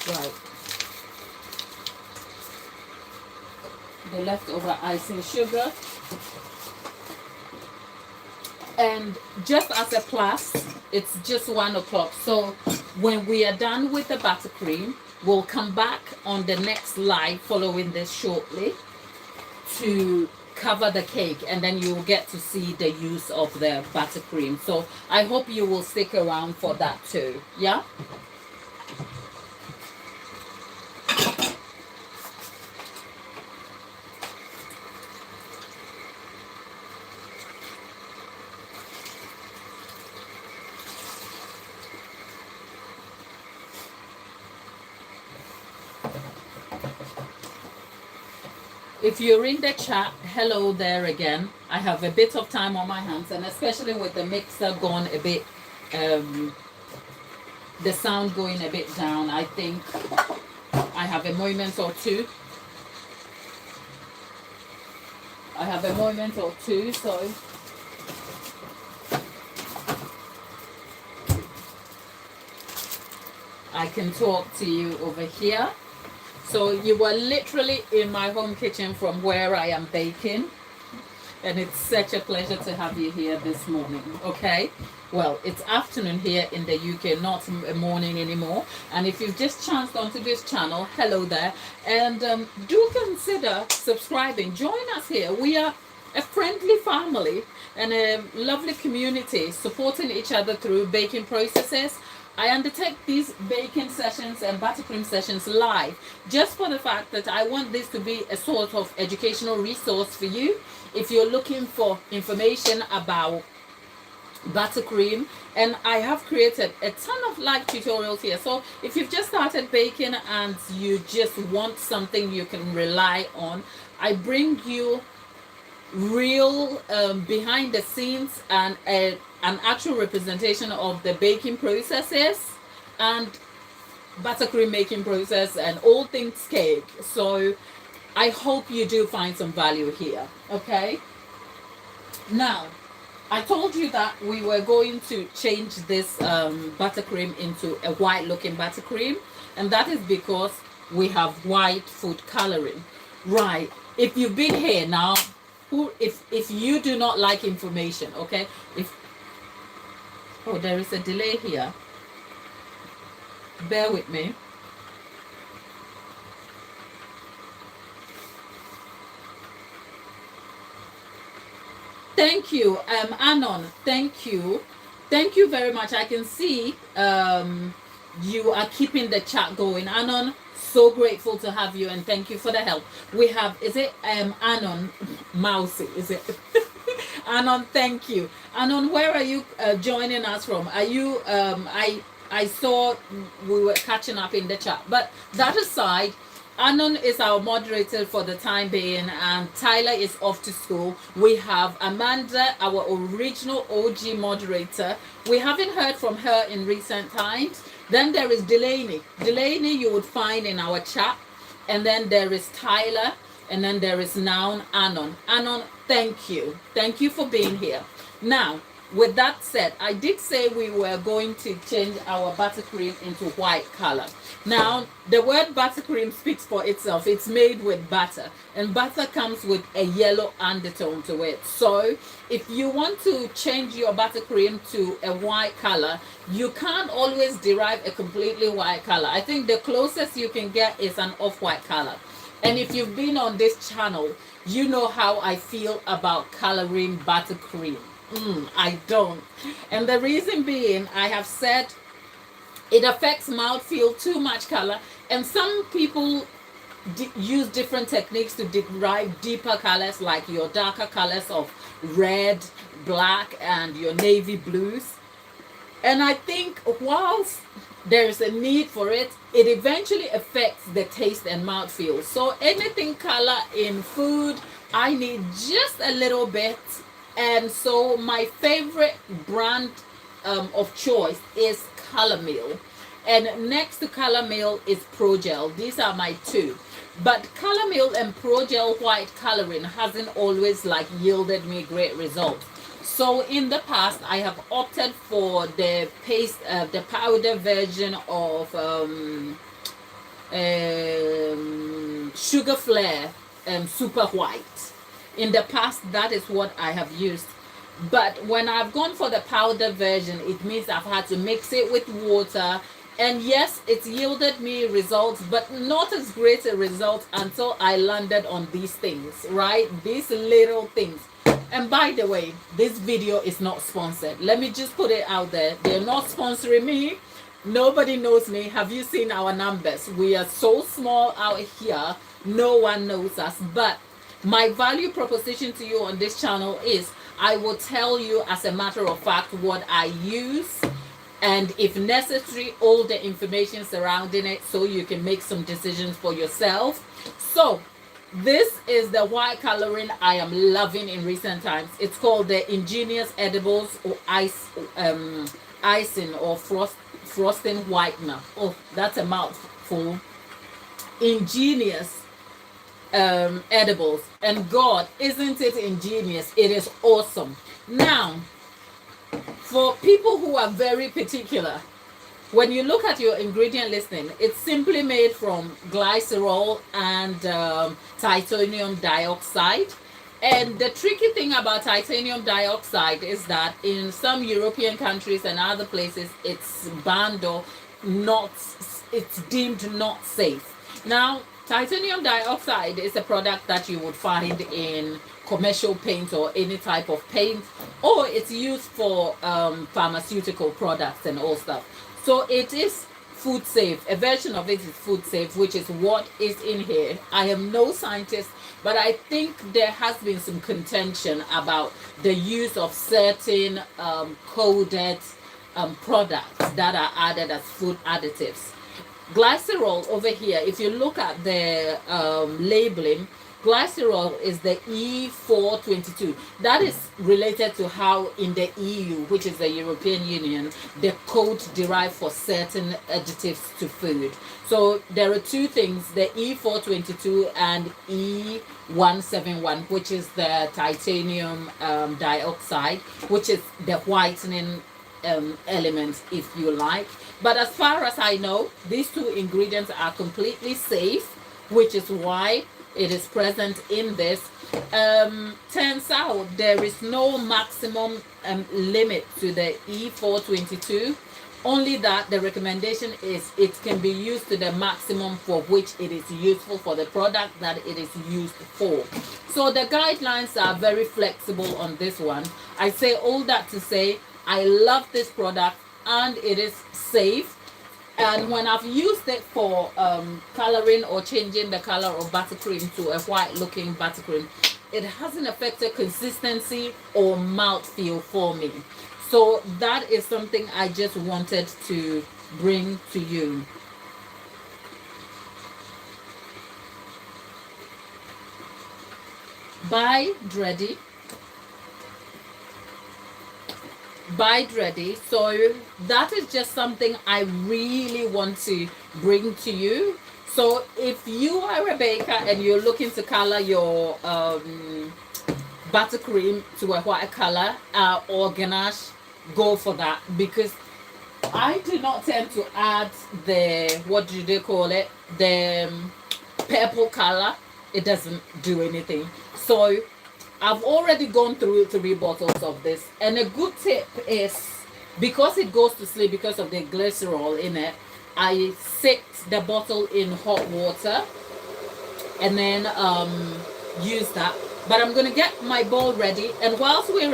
Right. The leftover icing sugar. And just as a plus, it's just 1 o'clock. So when we are done with the buttercream, we'll come back on the next live following this shortly to cover the cake, and then you'll get to see the use of the buttercream. So I hope you will stick around for that too. Yeah. If you're in the chat, hello there again. I have a bit of time on my hands, and especially with the mixer gone a bit, the sound going a bit down, I think I have a moment or two. So I can talk to you over here. So you were literally in my home kitchen from where I am baking. And it's such a pleasure to have you here this morning. Okay. Well, it's afternoon here in the UK, not morning anymore. And if you've just chanced onto this channel, hello there. And do consider subscribing. Join us here. We are a friendly family and a lovely community supporting each other through baking processes. I undertake these baking sessions and buttercream sessions live just for the fact that I want this to be a sort of educational resource for you. If you're looking for information about buttercream, and I have created a ton of live tutorials here. So if you've just started baking and you just want something you can rely on, I bring you real behind the scenes and an actual representation of the baking processes and buttercream making process and all things cake. So I hope you do find some value here. Okay, now I told you that we were going to change this buttercream into a white looking buttercream, and that is because we have white food coloring. Right, if you've been here now, if you do not like information, okay, oh, there is a delay here, bear with me. Thank you, Anon. Thank you very much. I can see you are keeping the chat going, Anon. So grateful to have you, and thank you for the help. We have, is it Anon Mousy? Is it Anon? Thank you, Anon. Where are you joining us from? Are you? I saw we were catching up in the chat, but that aside, Anon is our moderator for the time being, and Tyler is off to school. We have Amanda, our original OG moderator. We haven't heard from her in recent times. Then there is Delaney. Delaney you would find in our chat. And then there is Tyler. And then there is now Anon. Anon, thank you. Thank you for being here. Now, with that said, I did say we were going to change our buttercream into white color. Now, the word buttercream speaks for itself. It's made with butter, and butter comes with a yellow undertone to it. So, if you want to change your buttercream to a white color, you can't always derive a completely white color. I think the closest you can get is an off-white color. And if you've been on this channel, you know how I feel about coloring buttercream. I don't. And the reason being, I have said it affects mouthfeel, too much color, and some people use different techniques to derive deeper colors, like your darker colors of red, black, and your navy blues. And I think whilst there's a need for it, it eventually affects the taste and mouthfeel. So anything color in food, I need just a little bit. And so my favorite brand of choice is Color Mill, and next to Color Mill is Pro Gel. These are my two, but Color Mill and Pro Gel white coloring hasn't always like yielded me great results. So in the past, I have opted for the paste, the powder version of Sugar Flare Super White. In the past, that is what I have used. But when I've gone for the powder version, it means I've had to mix it with water. And yes, it's yielded me results, but not as great a result until I landed on these things, right? These little things. And by the way, this video is not sponsored. Let me just put it out there. They're not sponsoring me. Nobody knows me. Have you seen our numbers? We are so small out here. No one knows us. But my value proposition to you on this channel is I will tell you as a matter of fact what I use, and if necessary, all the information surrounding it, so you can make some decisions for yourself. So this is the white coloring I am loving in recent times. It's called the Ingenious Edibles or Icing or Frosting Whitener. Oh, that's a mouthful. Ingenious edibles, and God, isn't it ingenious? It is awesome. Now, for people who are very particular, when you look at your ingredient listing, it's simply made from glycerol and titanium dioxide. And the tricky thing about titanium dioxide is that in some European countries and other places, it's banned or not, it's deemed not safe. Now, titanium dioxide is a product that you would find in commercial paint or any type of paint, or it's used for pharmaceutical products and all stuff. So it is food safe. A version of it is food safe, which is what is in here. I am no scientist, but I think there has been some contention about the use of certain coded products that are added as food additives. Glycerol over here, if you look at the labeling, glycerol is the E422. That is related to how in the EU, which is the European Union, the code derived for certain additives to food. So there are two things, the E422 and E171, which is the titanium dioxide, which is the whitening element, if you like. But as far as I know, these two ingredients are completely safe, which is why it is present in this. Turns out there is no maximum limit to the E422, only that the recommendation is it can be used to the maximum for which it is useful for the product that it is used for. So the guidelines are very flexible on this one. I say all that to say I love this product and it is safe. And when I've used it for coloring or changing the color of buttercream to a white looking buttercream, it hasn't affected consistency or mouthfeel for me. So that is something I just wanted to bring to you. Buy Dreddy. Buy Dreddy. So that is just something I really want to bring to you. So if you are a baker and you're looking to color your buttercream to a white color or ganache, go for that, because I do not tend to add the, what do they call it, the purple color. It doesn't do anything. So I've already gone through 3 bottles of this, and a good tip is, because it goes to sleep because of the glycerol in it, I sit the bottle in hot water and then use that. But I'm gonna get my bowl ready, and whilst we're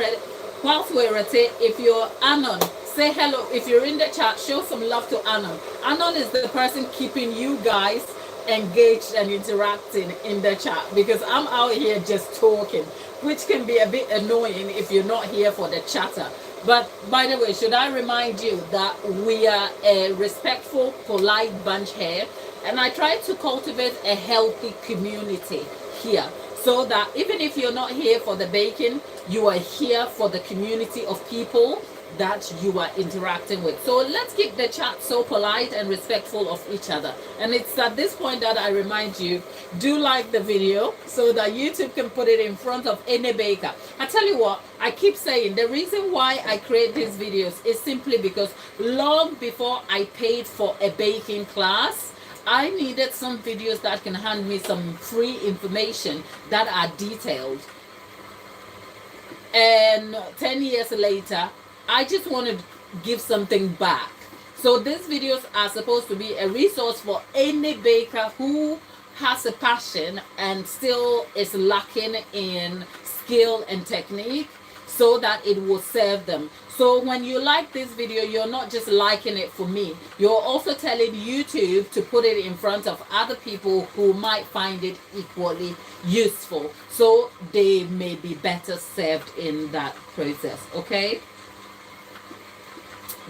at it, if you're Anon, say hello. If you're in the chat, show some love to Anon. Anon is the person keeping you guys engaged and interacting in the chat, because I'm out here just talking, which can be a bit annoying if you're not here for the chatter. But by the way, should I remind you that we are a respectful, polite bunch here, and I try to cultivate a healthy community here, so that even if you're not here for the baking, you are here for the community of people that you are interacting with. So let's keep the chat so polite and respectful of each other. And it's at this point that I remind you, do like the video so that YouTube can put it in front of any baker. I tell you what, I keep saying the reason why I create these videos is simply because long before I paid for a baking class, I needed some videos that can hand me some free information that are detailed. And 10 years later, I just want to give something back. So these videos are supposed to be a resource for any baker who has a passion and still is lacking in skill and technique, so that it will serve them. So when you like this video, you're not just liking it for me, you're also telling YouTube to put it in front of other people who might find it equally useful, so they may be better served in that process. Okay,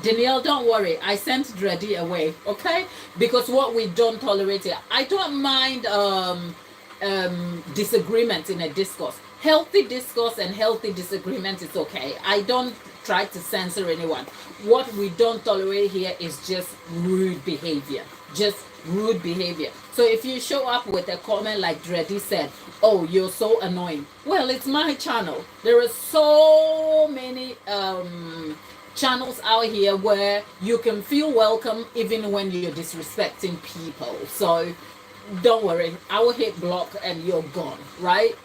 Danielle, don't worry, I sent Dreddy away, okay? Because what we don't tolerate here, I don't mind disagreement in a discourse. Healthy discourse and healthy disagreement is okay. I don't try to censor anyone. What we don't tolerate here is just rude behavior. Just rude behavior. So if you show up with a comment like Dreddy said, oh, you're so annoying. Well, it's my channel. There are so many channels out here where you can feel welcome even when you're disrespecting people. So don't worry, I will hit block and you're gone, right?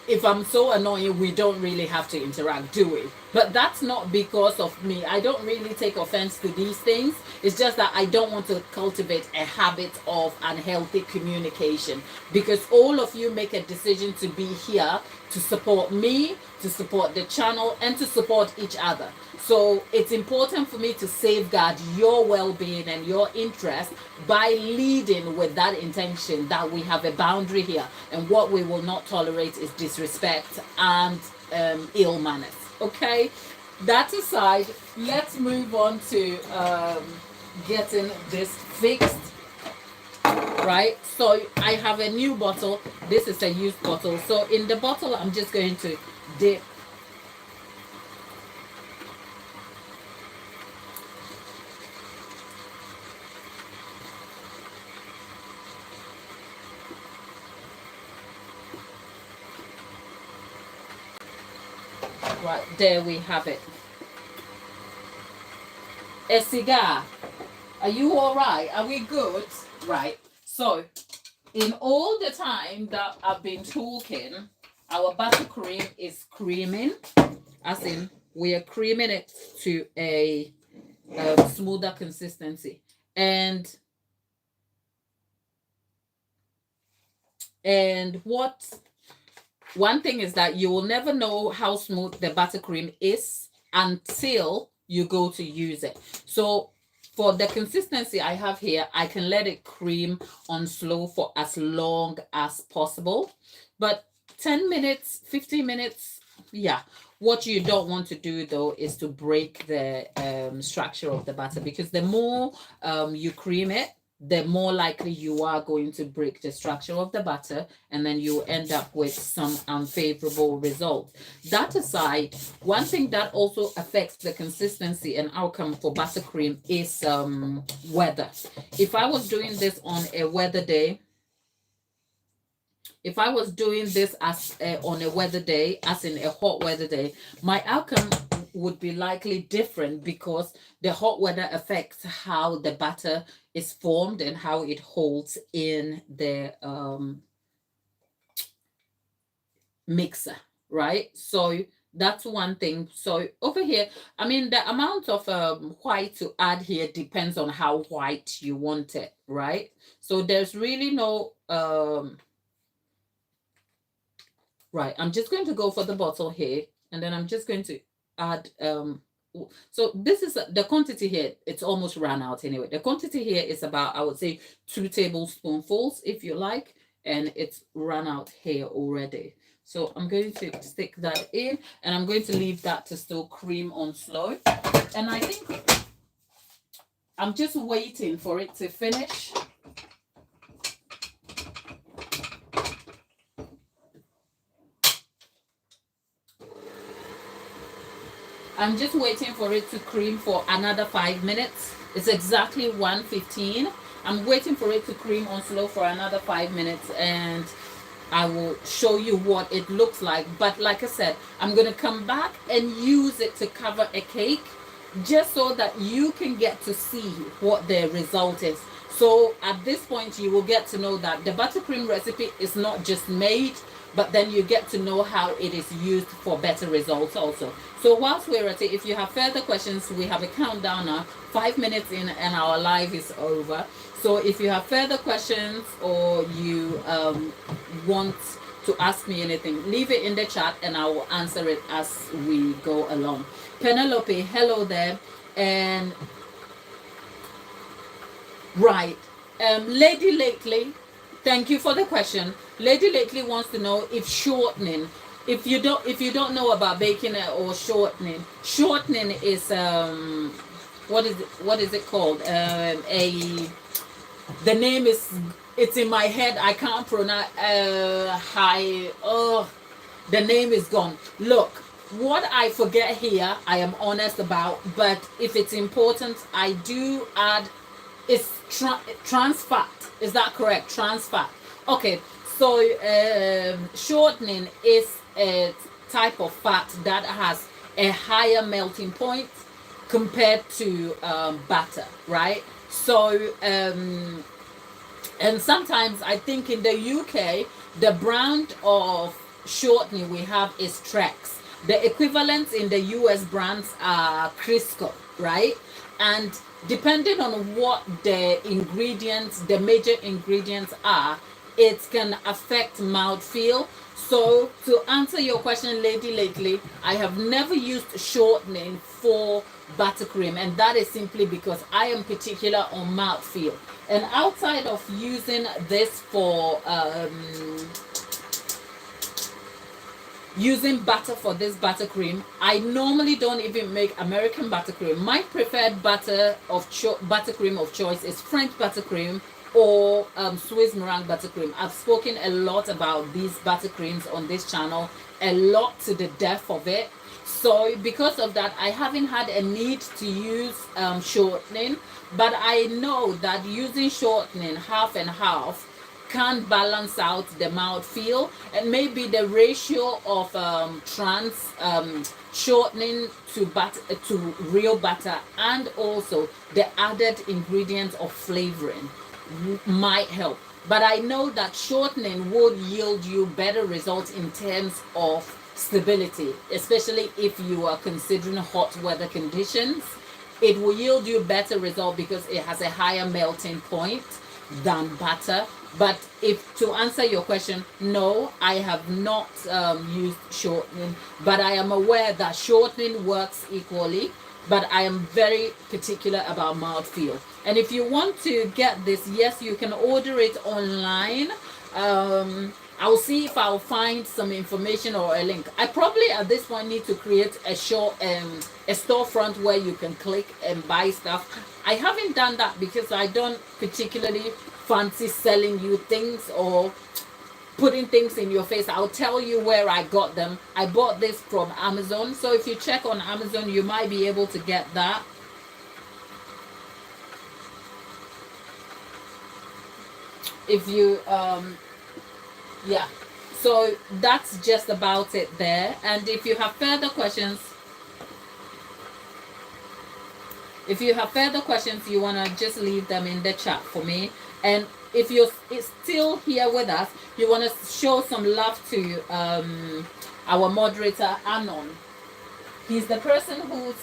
if I'm so annoying, we don't really have to interact, do we? But that's not because of me. I don't really take offense to these things. It's just that I don't want to cultivate a habit of unhealthy communication, because all of you make a decision to be here to support me, to support the channel, and to support each other. So it's important for me to safeguard your well-being and your interest by leading with that intention that we have a boundary here, and what we will not tolerate is disrespect and ill manners. Okay, that aside, let's move on to getting this fixed. Right, so I have a new bottle. This is a used bottle. So in the bottle, I'm just going to dip right there. We have it. A cigar. Are you all right? Are we good? Right. So in all the time that I've been talking, our buttercream is creaming, as in we are creaming it to a smoother consistency. And what one thing is that you will never know how smooth the buttercream is until you go to use it. So for the consistency I have here, I can let it cream on slow for as long as possible. But 10 minutes, 15 minutes, yeah. What you don't want to do though is to break the structure of the batter, because the more you cream it, the more likely you are going to break the structure of the batter, and then you end up with some unfavorable results. That aside, one thing that also affects the consistency and outcome for buttercream is weather. If I was doing this on a weather day, if I was doing this as on a weather day, as in a hot weather day, my outcome would be likely different, because the hot weather affects how the batter is formed and how it holds in the mixer, right? So that's one thing. So over here, I mean, the amount of white to add here depends on how white you want it, right? So there's really no right, I'm just going to go for the bottle here, and then I'm just going to add so this is the quantity here. It's almost ran out anyway. The quantity here is about, I would say, 2 tablespoonfuls if you like, and it's run out here already. So I'm going to stick that in, and I'm going to leave that to still cream on slow. And I think I'm just waiting for it to finish. I'm just waiting for it to cream for another 5 minutes. It's exactly 1:15. I'm waiting for it to cream on slow for another 5 minutes, and I will show you what it looks like. But like I said, I'm going to come back and use it to cover a cake, just so that you can get to see what the result is. So at this point, you will get to know that the buttercream recipe is not just made, but then you get to know how it is used for better results also. So whilst we're at it, if you have further questions, we have a countdown now, 5 minutes in, and our live is over. So if you have further questions, or you want to ask me anything, leave it in the chat and I will answer it as we go along. Penelope, hello there. And right, Lady Lately, thank you for the question. Lady Lately wants to know if shortening, if you don't know about baking or shortening is what is it called? The name is, it's in my head, I can't pronounce the name is gone. Look, what I forget here, I am honest about, but if it's important, I do add, is trans fat. Is that correct? Trans fat. Okay, so shortening is a type of fat that has a higher melting point compared to butter, right? So and sometimes I think in the UK, the brand of shortening we have is Trex. The equivalents in the US brands are Crisco, right? And depending on what the ingredients, the major ingredients are, it can affect mouthfeel. So to answer your question, Lady Lately, I have never used shortening for buttercream, and that is simply because I am particular on mouthfeel. And outside of using this for using butter for this buttercream, I normally don't even make American buttercream. My preferred buttercream of choice is French buttercream or Swiss meringue buttercream. I've spoken a lot about these buttercreams on this channel, a lot to the depth of it. So because of that, I haven't had a need to use shortening, but I know that using shortening half and half can balance out the mouth feel, and maybe the ratio of shortening to real butter, and also the added ingredients of flavoring might help. But I know that shortening would yield you better results in terms of stability, especially if you are considering hot weather conditions. It will yield you better result because it has a higher melting point than butter. But if to answer your question, no, I have not used shortening, but I am aware that shortening works equally. But I am very particular about mouthfeel. And if you want to get this, yes, you can order it online. I'll see if I'll find some information or a link. I probably at this point need to create a storefront where you can click and buy stuff. I haven't done that because I don't particularly fancy selling you things or putting things in your face. I'll tell you where I got them. I bought this from Amazon. So if you check on Amazon, you might be able to get that. If you yeah, so that's just about it there. And if you have further questions, you want to just leave them in the chat for me. And if you're still here with us, you want to show some love to our moderator Anon. He's the person who's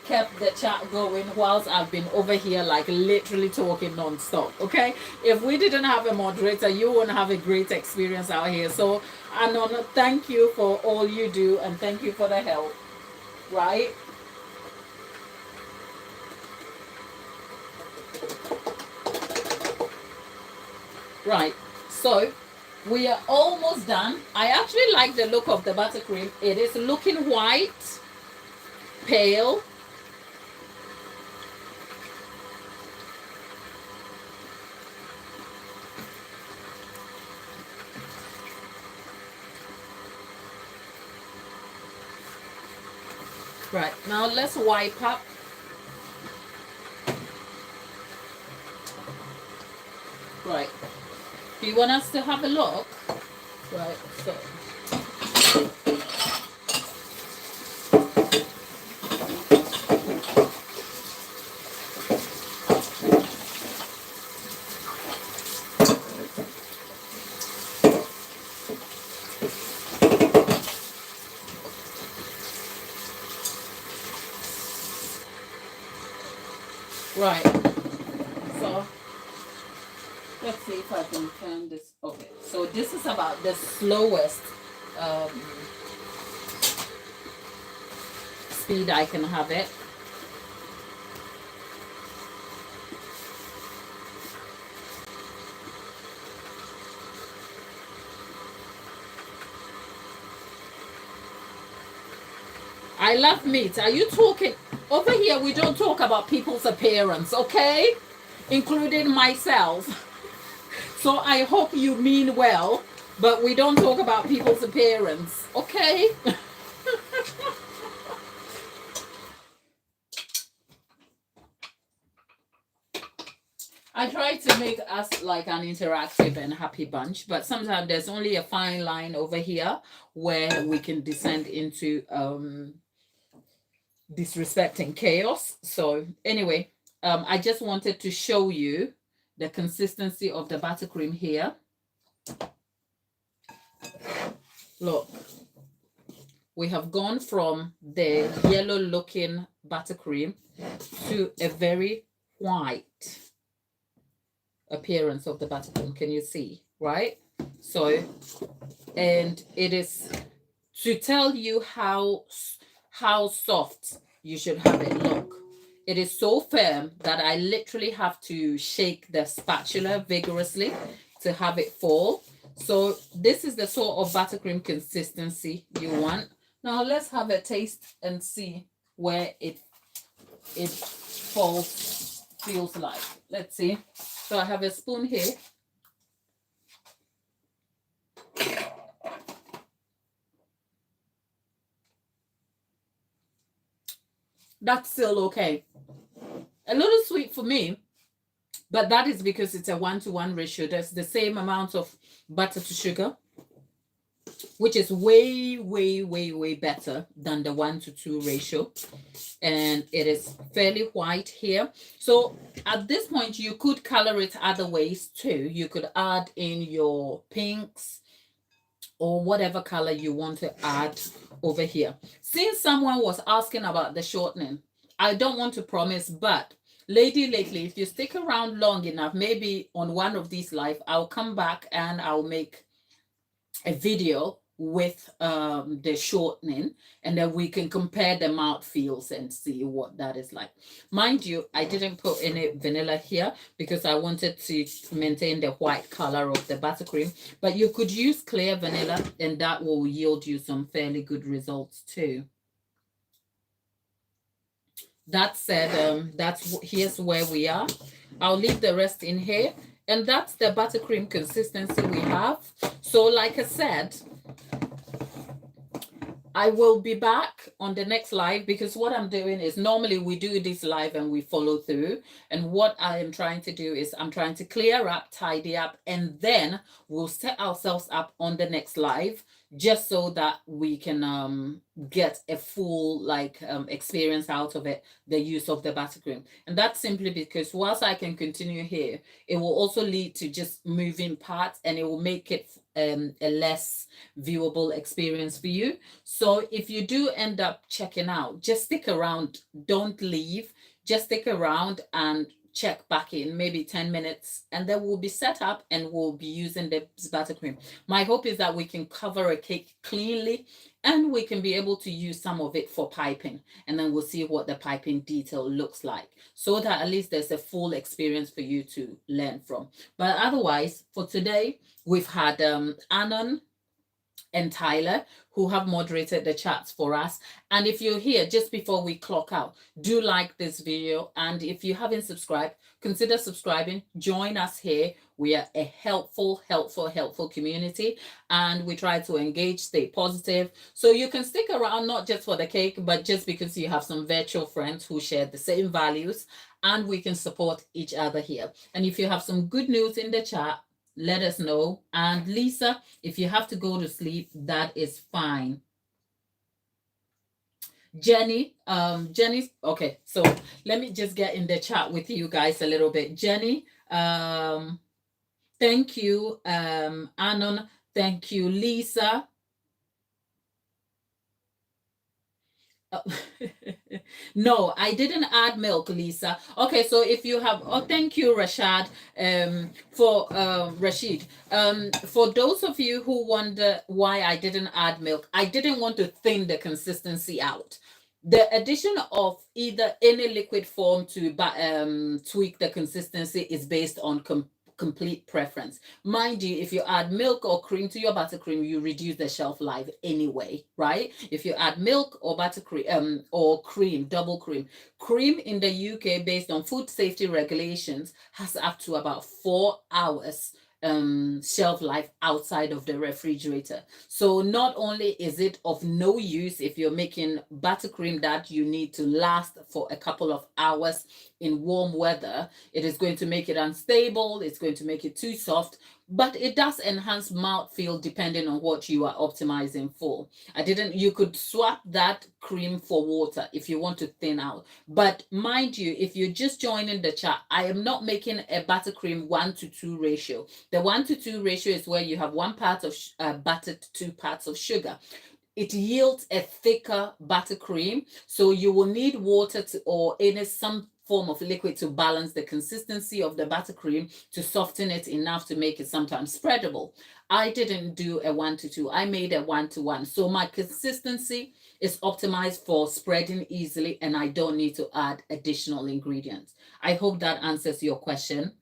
kept the chat going whilst I've been over here like literally talking non-stop. Okay, if we didn't have a moderator, you wouldn't have a great experience out here. So Anon, thank you for all you do, and thank you for the help. Right, right, so we are almost done. I actually like the look of the buttercream. It is looking white, pale. Right, now let's wipe up. Right, do you want us to have a look? Right, so right, so let's see if I can turn this. Okay, so this is about the slowest speed I can have it. I love meat. Are you talking? Over here, we don't talk about people's appearance, okay? Including myself. So I hope you mean well, but we don't talk about people's appearance, okay? I try to make us like an interactive and happy bunch, but sometimes there's only a fine line over here where we can descend into disrespect and chaos. So anyway, I just wanted to show you the consistency of the buttercream here. Look, we have gone from the yellow looking buttercream to a very white appearance of the buttercream. Can you see? Right? So, and it is to tell you how soft you should have it. Look, it is so firm that I literally have to shake the spatula vigorously to have it fall. So this is the sort of buttercream consistency you want. Now let's have a taste and see where it falls feels like. Let's see. So I have a spoon here. That's still okay. A little sweet for me, but that is because it's a 1-to-1 ratio. There's the same amount of butter to sugar, which is way, way, way, way better than the 1-to-2 ratio. And it is fairly white here. So at this point, you could color it other ways too. You could add in your pinks or whatever color you want to add over here. Since someone was asking about the shortening, I don't want to promise, but lately, if you stick around long enough, maybe on one of these live, I'll come back and I'll make a video with the shortening, and then we can compare the mouth feels and see what that is like. Mind you, I didn't put any vanilla here because I wanted to maintain the white color of the buttercream, but you could use clear vanilla and that will yield you some fairly good results too. That said, here's where we are. I'll leave the rest in here, and that's the buttercream consistency we have. So like I said, I will be back on the next live because what I'm doing is normally we do this live and we follow through. And what I am trying to do is I'm trying to clear up, tidy up, and then we'll set ourselves up on the next live just so that we can get a full experience out of it, the use of the buttercream. And that's simply because whilst I can continue here, it will also lead to just moving parts and it will make it a less viewable experience for you. So if you do end up checking out, just stick around, don't leave, just stick around and check back in maybe 10 minutes, and then we'll be set up and we'll be using the buttercream. My hope is that we can cover a cake cleanly and we can be able to use some of it for piping, and then we'll see what the piping detail looks like so that at least there's a full experience for you to learn from. But otherwise, for today, we've had Anon and Tyler, who have moderated the chats for us. And if you're here just before we clock out, do like this video. And if you haven't subscribed, consider subscribing. Join us here. We are a helpful community, and we try to engage, stay positive. So you can stick around, not just for the cake, but just because you have some virtual friends who share the same values, and we can support each other here. And if you have some good news in the chat, let us know. And Lisa, if you have to go to sleep, that is fine. Jenny's okay. So let me just get in the chat with you guys a little bit. Jenny, thank you. Anon, thank you. Lisa. No, I didn't add milk, Lisa. Okay, so if you have, oh, thank you, Rashad, Rashid. For those of you who wonder why I didn't add milk, I didn't want to thin the consistency out. The addition of either any liquid form to tweak the consistency is based on complete preference. Mind you, if you add milk or cream to your buttercream, you reduce the shelf life anyway, right? If you add milk or buttercream or cream, double cream in the UK, based on food safety regulations, has up to about 4 hours shelf life outside of the refrigerator. So not only is it of no use if you're making buttercream that you need to last for a couple of hours in warm weather, it is going to make it unstable, it's going to make it too soft, but it does enhance mouthfeel depending on what you are optimizing for. I didn't, you could swap that cream for water if you want to thin out. But mind you, if you're just joining the chat, I am not making a buttercream 1 to 2 ratio. The 1 to 2 ratio is where you have 1 part of butter to 2 parts of sugar. It yields a thicker buttercream, so you will need water to, or any some form of liquid to balance the consistency of the buttercream to soften it enough to make it sometimes spreadable. I didn't do a 1 to 2, I made a 1 to 1. So my consistency is optimized for spreading easily and I don't need to add additional ingredients. I hope that answers your question.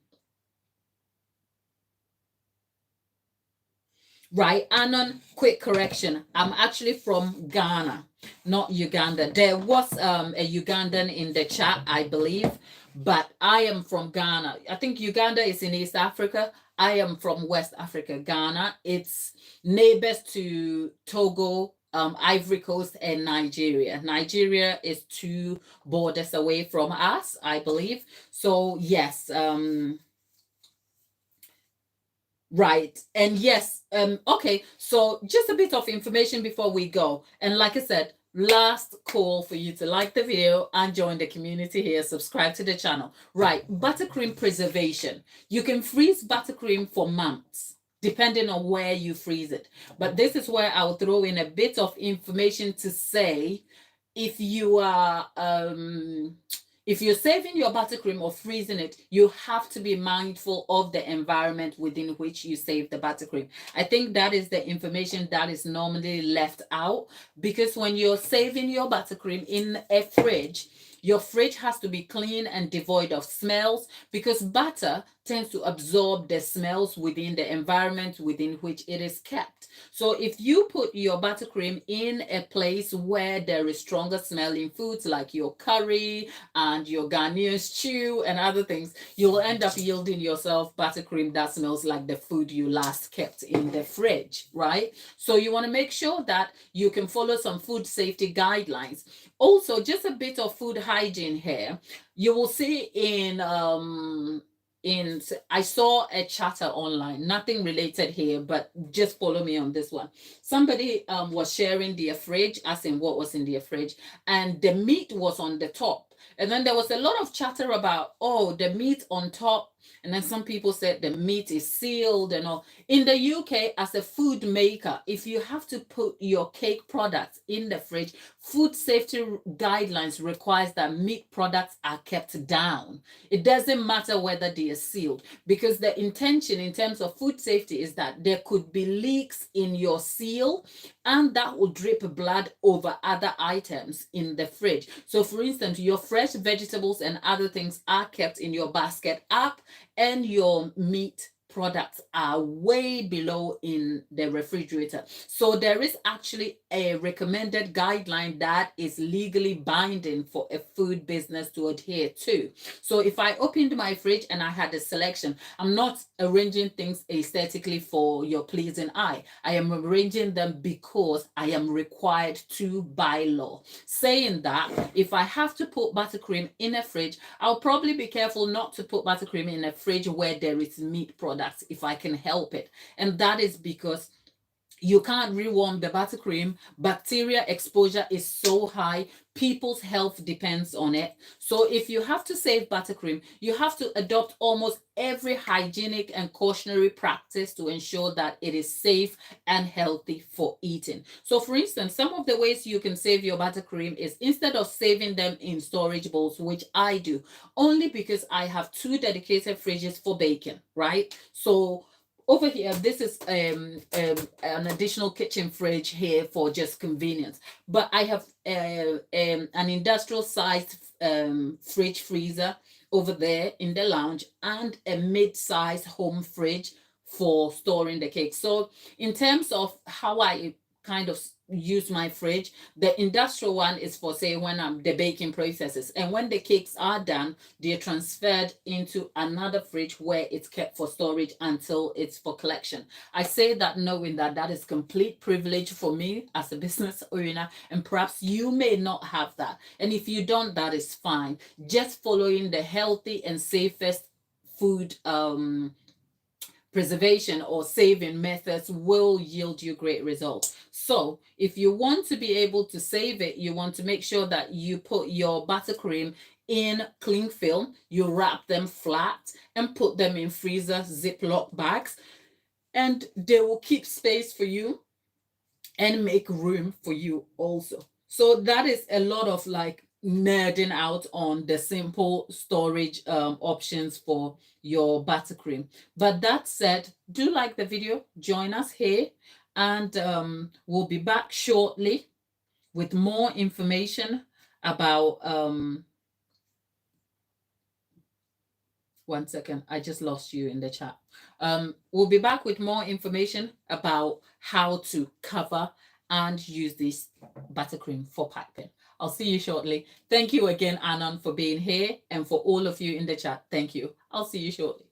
Right, Anon, quick correction. I'm actually from Ghana, not Uganda. There was a Ugandan in the chat, I believe, but I am from Ghana. I think Uganda is in East Africa. I am from West Africa, Ghana. It's neighbors to Togo, Ivory Coast, and Nigeria. Nigeria is 2 borders away from us, I believe. So yes, right. And yes, okay, so just a bit of information before we go. And like I said, last call for you to like the video and join the community here, subscribe to the channel. Right, buttercream preservation. You can freeze buttercream for months, depending on where you freeze it. But this is where I'll throw in a bit of information to say if you are if you're saving your buttercream or freezing it, you have to be mindful of the environment within which you save the buttercream. I think that is the information that is normally left out, because when you're saving your buttercream in a fridge, your fridge has to be clean and devoid of smells, because butter tends to absorb the smells within the environment within which it is kept. So if you put your buttercream in a place where there is stronger smelling foods like your curry and your Ghanaian stew and other things, you'll end up yielding yourself buttercream that smells like the food you last kept in the fridge, right? So you want to make sure that you can follow some food safety guidelines. Also, just a bit of food hygiene here. You will see in I saw a chatter online, nothing related here, but just follow me on this one. Somebody was sharing their fridge, as in what was in their fridge, and the meat was on the top. And then there was a lot of chatter about, oh, the meat on top. And then some people said the meat is sealed and all. In the UK, as a food maker, if you have to put your cake products in the fridge, food safety guidelines requires that meat products are kept down. It doesn't matter whether they are sealed, because the intention in terms of food safety is that there could be leaks in your seal and that will drip blood over other items in the fridge. So for instance, your fresh vegetables and other things are kept in your basket up and your meat products are way below in the refrigerator. So there is actually a recommended guideline that is legally binding for a food business to adhere to. So if I opened my fridge and I had a selection, I'm not arranging things aesthetically for your pleasing eye. I am arranging them because I am required to by law. Saying that, if I have to put buttercream in a fridge, I'll probably be careful not to put buttercream in a fridge where there is meat products if I can help it. And that is because you can't rewarm the buttercream. Bacteria exposure is so high. People's health depends on it. So if you have to save buttercream, you have to adopt almost every hygienic and cautionary practice to ensure that it is safe and healthy for eating. So for instance, some of the ways you can save your buttercream is, instead of saving them in storage bowls, which I do, only because I have 2 dedicated fridges for baking, right? So over here, this is an additional kitchen fridge here for just convenience. But I have an industrial sized fridge freezer over there in the lounge, and a mid-sized home fridge for storing the cake. So in terms of how I kind of use my fridge, the industrial one is for, say, when I'm the baking processes, and when the cakes are done, they're transferred into another fridge where it's kept for storage until it's for collection. I say that knowing that that is complete privilege for me as a business owner, and perhaps you may not have that. And if you don't, that is fine. Just following the healthy and safest food preservation or saving methods will yield you great results. So if you want to be able to save it, you want to make sure that you put your buttercream in cling film, you wrap them flat and put them in freezer Ziploc bags, and they will keep space for you and make room for you also. So that is a lot of like nerding out on the simple storage options for your buttercream. But that said, do like the video, join us here, and we'll be back shortly with more information about one second, I just lost you in the chat. We'll be back with more information about how to cover and use this buttercream for piping. I'll see you shortly. Thank you again, Anon, for being here, and for all of you in the chat. Thank you. I'll see you shortly.